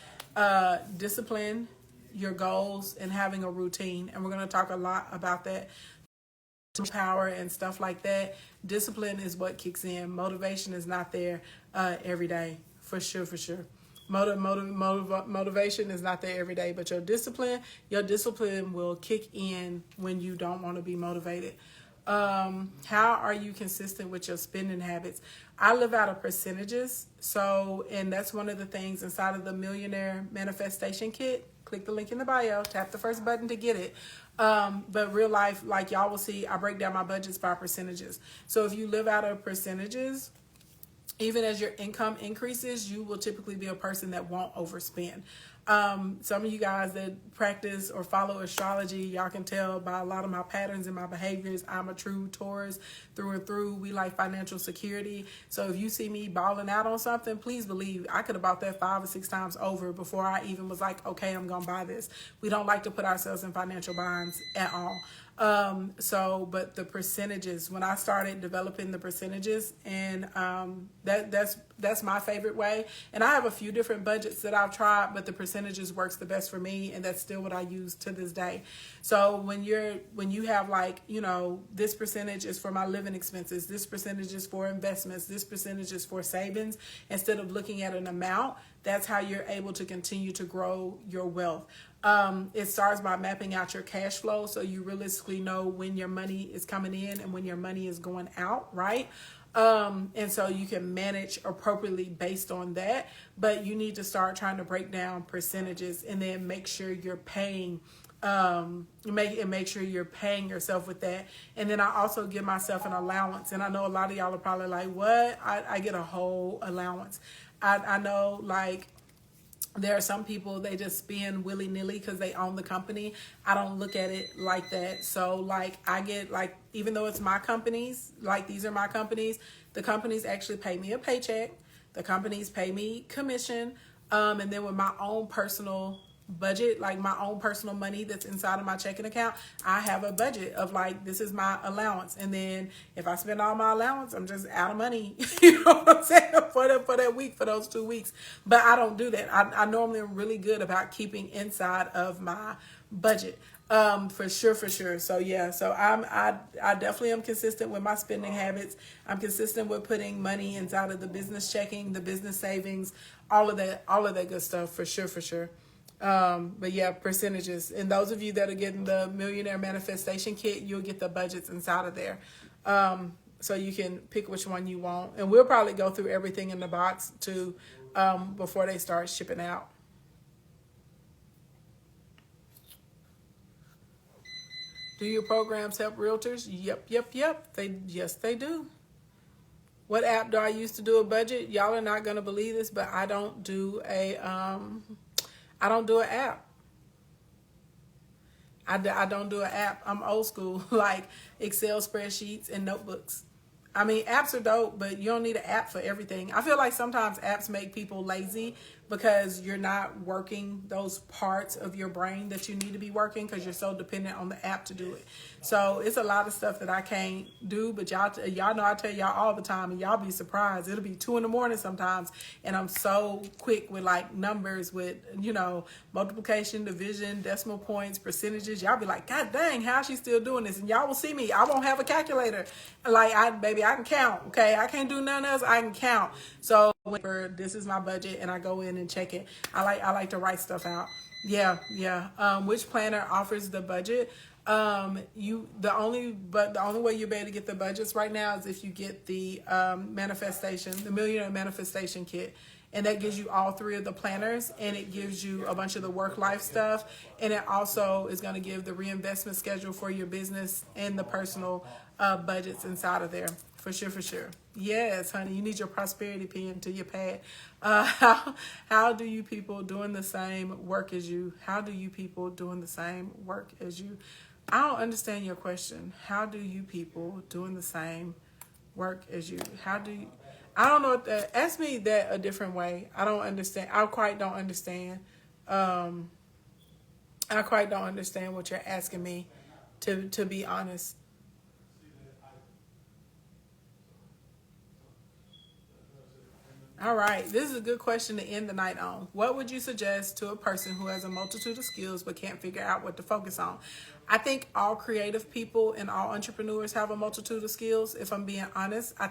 Discipline, your goals, and having a routine. And we're going to talk a lot about that. Power and stuff like that. Discipline is what kicks in. Motivation is not there every day. For sure. Motivation is not there every day, but your discipline will kick in when you don't want to be motivated. How are you consistent with your spending habits? I live out of percentages. So, and that's one of the things inside of the Millionaire Manifestation Kit. Click the link in the bio, tap the first button to get it. But real life, like y'all will see, I break down my budgets by percentages. So if you live out of percentages, even as your income increases, you will typically be a person that won't overspend. Some of you guys that practice or follow astrology, y'all can tell by a lot of my patterns and my behaviors, I'm a true Taurus through and through. We like financial security. So if you see me balling out on something, please believe I could have bought that 5 or 6 times over before I even was like, okay, I'm going to buy this. We don't like to put ourselves in financial binds at all. But the percentages, when I started developing the percentages, and that's my favorite way. And I have a few different budgets that I've tried, but the percentages works the best for me, and that's still what I use to this day. So when you have like, this percentage is for my living expenses, this percentage is for investments, this percentage is for savings, instead of looking at an amount, that's how you're able to continue to grow your wealth. It starts by mapping out your cash flow, so you realistically know when your money is coming in and when your money is going out, right? And so you can manage appropriately based on that, but you need to start trying to break down percentages and then make sure you're paying make sure you're paying yourself with that. And then I also give myself an allowance, and I know a lot of y'all are probably like, what? I get a whole allowance. I know, like, there are some people, they just spend willy-nilly because they own the company. I don't look at it like that. So, like, I get, like, even though it's my companies, like, these are my companies, the companies actually pay me a paycheck. The companies pay me commission. And then with my own personal budget, like my own personal money that's inside of my checking account, I have a budget of like, this is my allowance. And then if I spend all my allowance, I'm just out of money, you know what I'm saying, for that week, for those 2 weeks. But I don't do that. I normally am really good about keeping inside of my budget. For sure. So yeah, so I definitely am consistent with my spending habits. I'm consistent with putting money inside of the business checking, the business savings, all of that good stuff, for sure. But yeah, percentages. And those of you that are getting the Millionaire Manifestation Kit, you'll get the budgets inside of there. So you can pick which one you want. And we'll probably go through everything in the box too, before they start shipping out. Do your programs help realtors? Yep. Yes, they do. What app do I use to do a budget? Y'all are not going to believe this, but I don't do an app. I don't do an app. I'm old school, like Excel spreadsheets and notebooks. I mean, apps are dope, but you don't need an app for everything. I feel like sometimes apps make people lazy because you're not working those parts of your brain that you need to be working because you're so dependent on the app to do it. So it's a lot of stuff that I can't do, but y'all know I tell y'all all the time, and y'all be surprised. It'll be 2 a.m. sometimes, and I'm so quick with like numbers, with, multiplication, division, decimal points, percentages. Y'all be like, God dang, how's she still doing this? And y'all will see me. I won't have a calculator. Like, I can count. Okay, I can't do nothing else. I can count. So this is my budget, and I go in and check it. I like to write stuff out. Yeah. Which planner offers the budget? The only way you'll be able to get the budgets right now is if you get the the Millionaire Manifestation Kit. And that gives you all 3 of the planners, and it gives you a bunch of the work-life stuff. And it also is going to give the reinvestment schedule for your business and the personal budgets inside of there. For sure. Yes, honey, you need your prosperity pen to your pad. How do you people doing the same work as you? How do you people doing the same work as you? I don't understand your question. How do you people doing the same work as you? I don't know what that, ask me that a different way. I don't understand. I quite don't understand. I quite don't understand what you're asking me, to be honest. All right, this is a good question to end the night on. What would you suggest to a person who has a multitude of skills but can't figure out what to focus on? I think all creative people and all entrepreneurs have a multitude of skills. If I'm being honest, I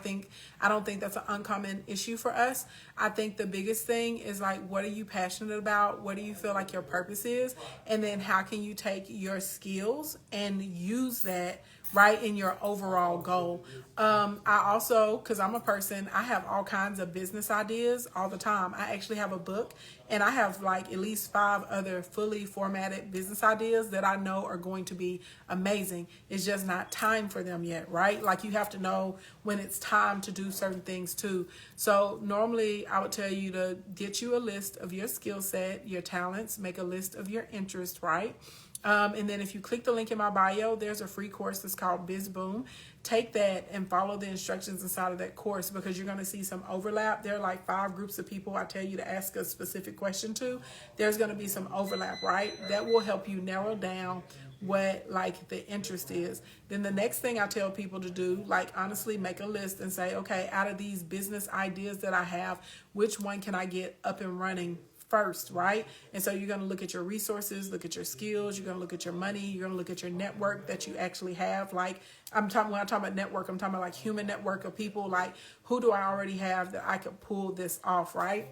don't think that's an uncommon issue for us. I think the biggest thing is like, what are you passionate about? What do you feel like your purpose is? And then how can you take your skills and use that right in your overall goal? I also, because I'm a person, I have all kinds of business ideas all the time. I actually have a book, And I have like at least 5 other fully formatted business ideas that I know are going to be amazing. It's just not time for them yet, right? Like you have to know when it's time to do certain things too. So normally I would tell you to get you a list of your skill set, your talents, make a list of your interests, right? And then if you click the link in my bio, there's a free course that's called BizBoom. Take that and follow the instructions inside of that course, because you're going to see some overlap. There are like 5 groups of people I tell you to ask a specific question to. There's going to be some overlap, right? That will help you narrow down what like the interest is. Then the next thing I tell people to do, like honestly, make a list and say, okay, out of these business ideas that I have, which one can I get up and running first, right? And so you're going to look at your resources, look at your skills, you're going to look at your money, you're going to look at your network that you actually have. Like when I'm talking about network, I'm talking about like human network of people, like who do I already have that I could pull this off, right?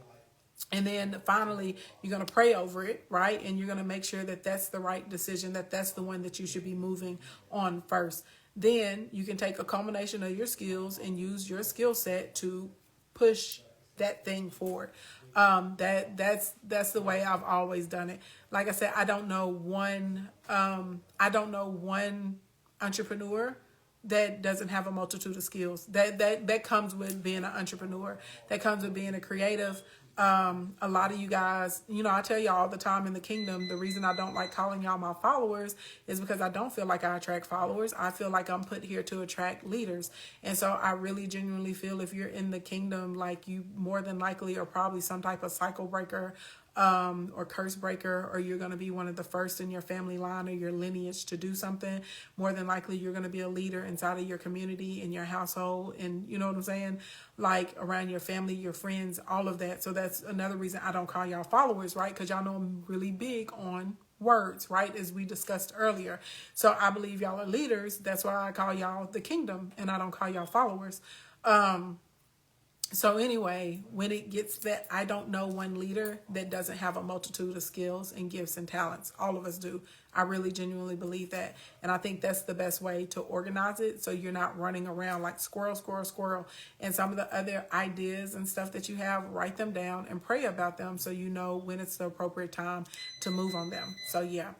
And then finally, you're going to pray over it, right? And you're going to make sure that that's the right decision, that that's the one that you should be moving on first. Then you can take a combination of your skills and use your skill set to push that thing forward. That's the way I've always done it. Like I said, I don't know one entrepreneur that doesn't have a multitude of skills. That comes with being an entrepreneur. That comes with being a creative. A lot of you guys, I tell y'all all the time in the kingdom, the reason I don't like calling y'all my followers is because I don't feel like I attract followers. I feel like I'm put here to attract leaders. And so I really genuinely feel if you're in the kingdom, like you more than likely are probably some type of cycle breaker, or curse breaker, or you're going to be one of the first in your family line or your lineage to do something. More than likely, you're going to be a leader inside of your community, in your household, and you know what I'm saying? Like around your family, your friends, all of that. So that's another reason I don't call y'all followers, right? Because y'all know I'm really big on words, right? As we discussed earlier. So I believe y'all are leaders. That's why I call y'all the kingdom and I don't call y'all followers. So anyway, when it gets that, I don't know one leader that doesn't have a multitude of skills and gifts and talents. All of us do. I really genuinely believe that. And I think that's the best way to organize it. So you're not running around like squirrel, squirrel, squirrel. And some of the other ideas and stuff that you have, write them down and pray about them so you know when it's the appropriate time to move on them. So yeah.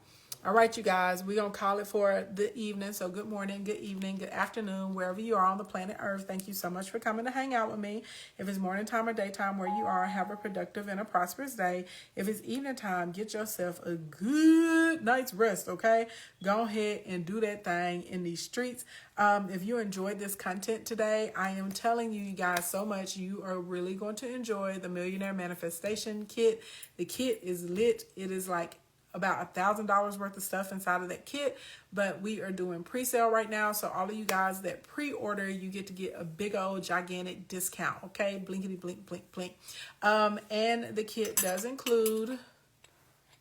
All right, you guys, we're going to call it for the evening. So good morning, good evening, good afternoon, wherever you are on the planet Earth. Thank you so much for coming to hang out with me. If it's morning time or daytime where you are, have a productive and a prosperous day. If it's evening time, get yourself a good night's rest, okay? Go ahead and do that thing in these streets. If you enjoyed this content today, I am telling you guys so much. You are really going to enjoy the Millionaire Manifestation Kit. The kit is lit. It is like about $1,000 worth of stuff inside of that kit, but we are doing pre-sale right now. So all of you guys that pre-order, you get to get a big old gigantic discount. Okay. Blinkety blink, blink, blink. And the kit does include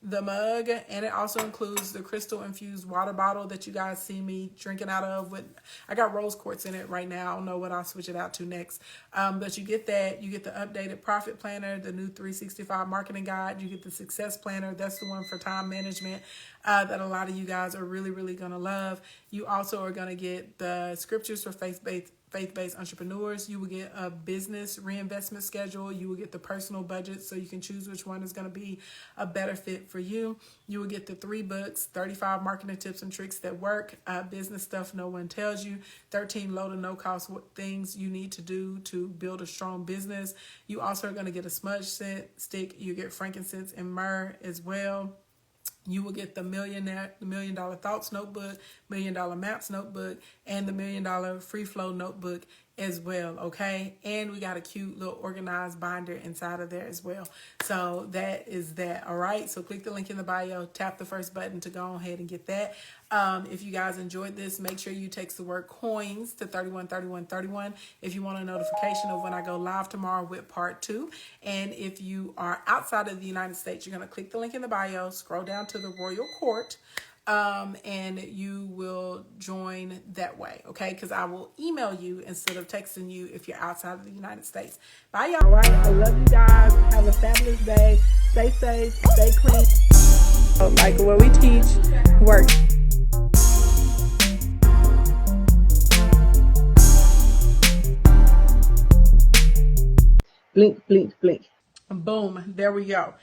the mug, and it also includes the crystal infused water bottle that you guys see me drinking out of. With I got rose quartz in it right now. I don't know what I'll switch it out to next. But you get that. You get the updated profit planner, the new 365 marketing guide. You get the success planner. That's the one for time management that a lot of you guys are really, really going to love. You also are going to get the scriptures for faith-based entrepreneurs. You will get a business reinvestment schedule. You will get the personal budget so you can choose which one is going to be a better fit for you. You will get the 3 books, 35 marketing tips and tricks that work, business stuff no one tells you, 13 low to no cost things you need to do to build a strong business. You also are going to get a smudge scent stick. You get frankincense and myrrh as well. You will get the Million Dollar Thoughts Notebook, Million Dollar Maps Notebook, and the $1 Million Free Flow Notebook as well, okay? And we got a cute little organized binder inside of there as well. So that is that, all right? So click the link in the bio, tap the first button to go ahead and get that. If you guys enjoyed this, make sure you text the word coins to 313131 if you want a notification of when I go live tomorrow with part 2. And if you are outside of the United States, you're going to click the link in the bio, scroll down to the Royal Court, and you will join that way, okay? Because I will email you instead of texting you if you're outside of the United States. Bye, y'all. All right, I love you guys. Have a fabulous day. Stay safe, stay clean. Like what we teach, work. Blink, blink, blink. Boom, there we go.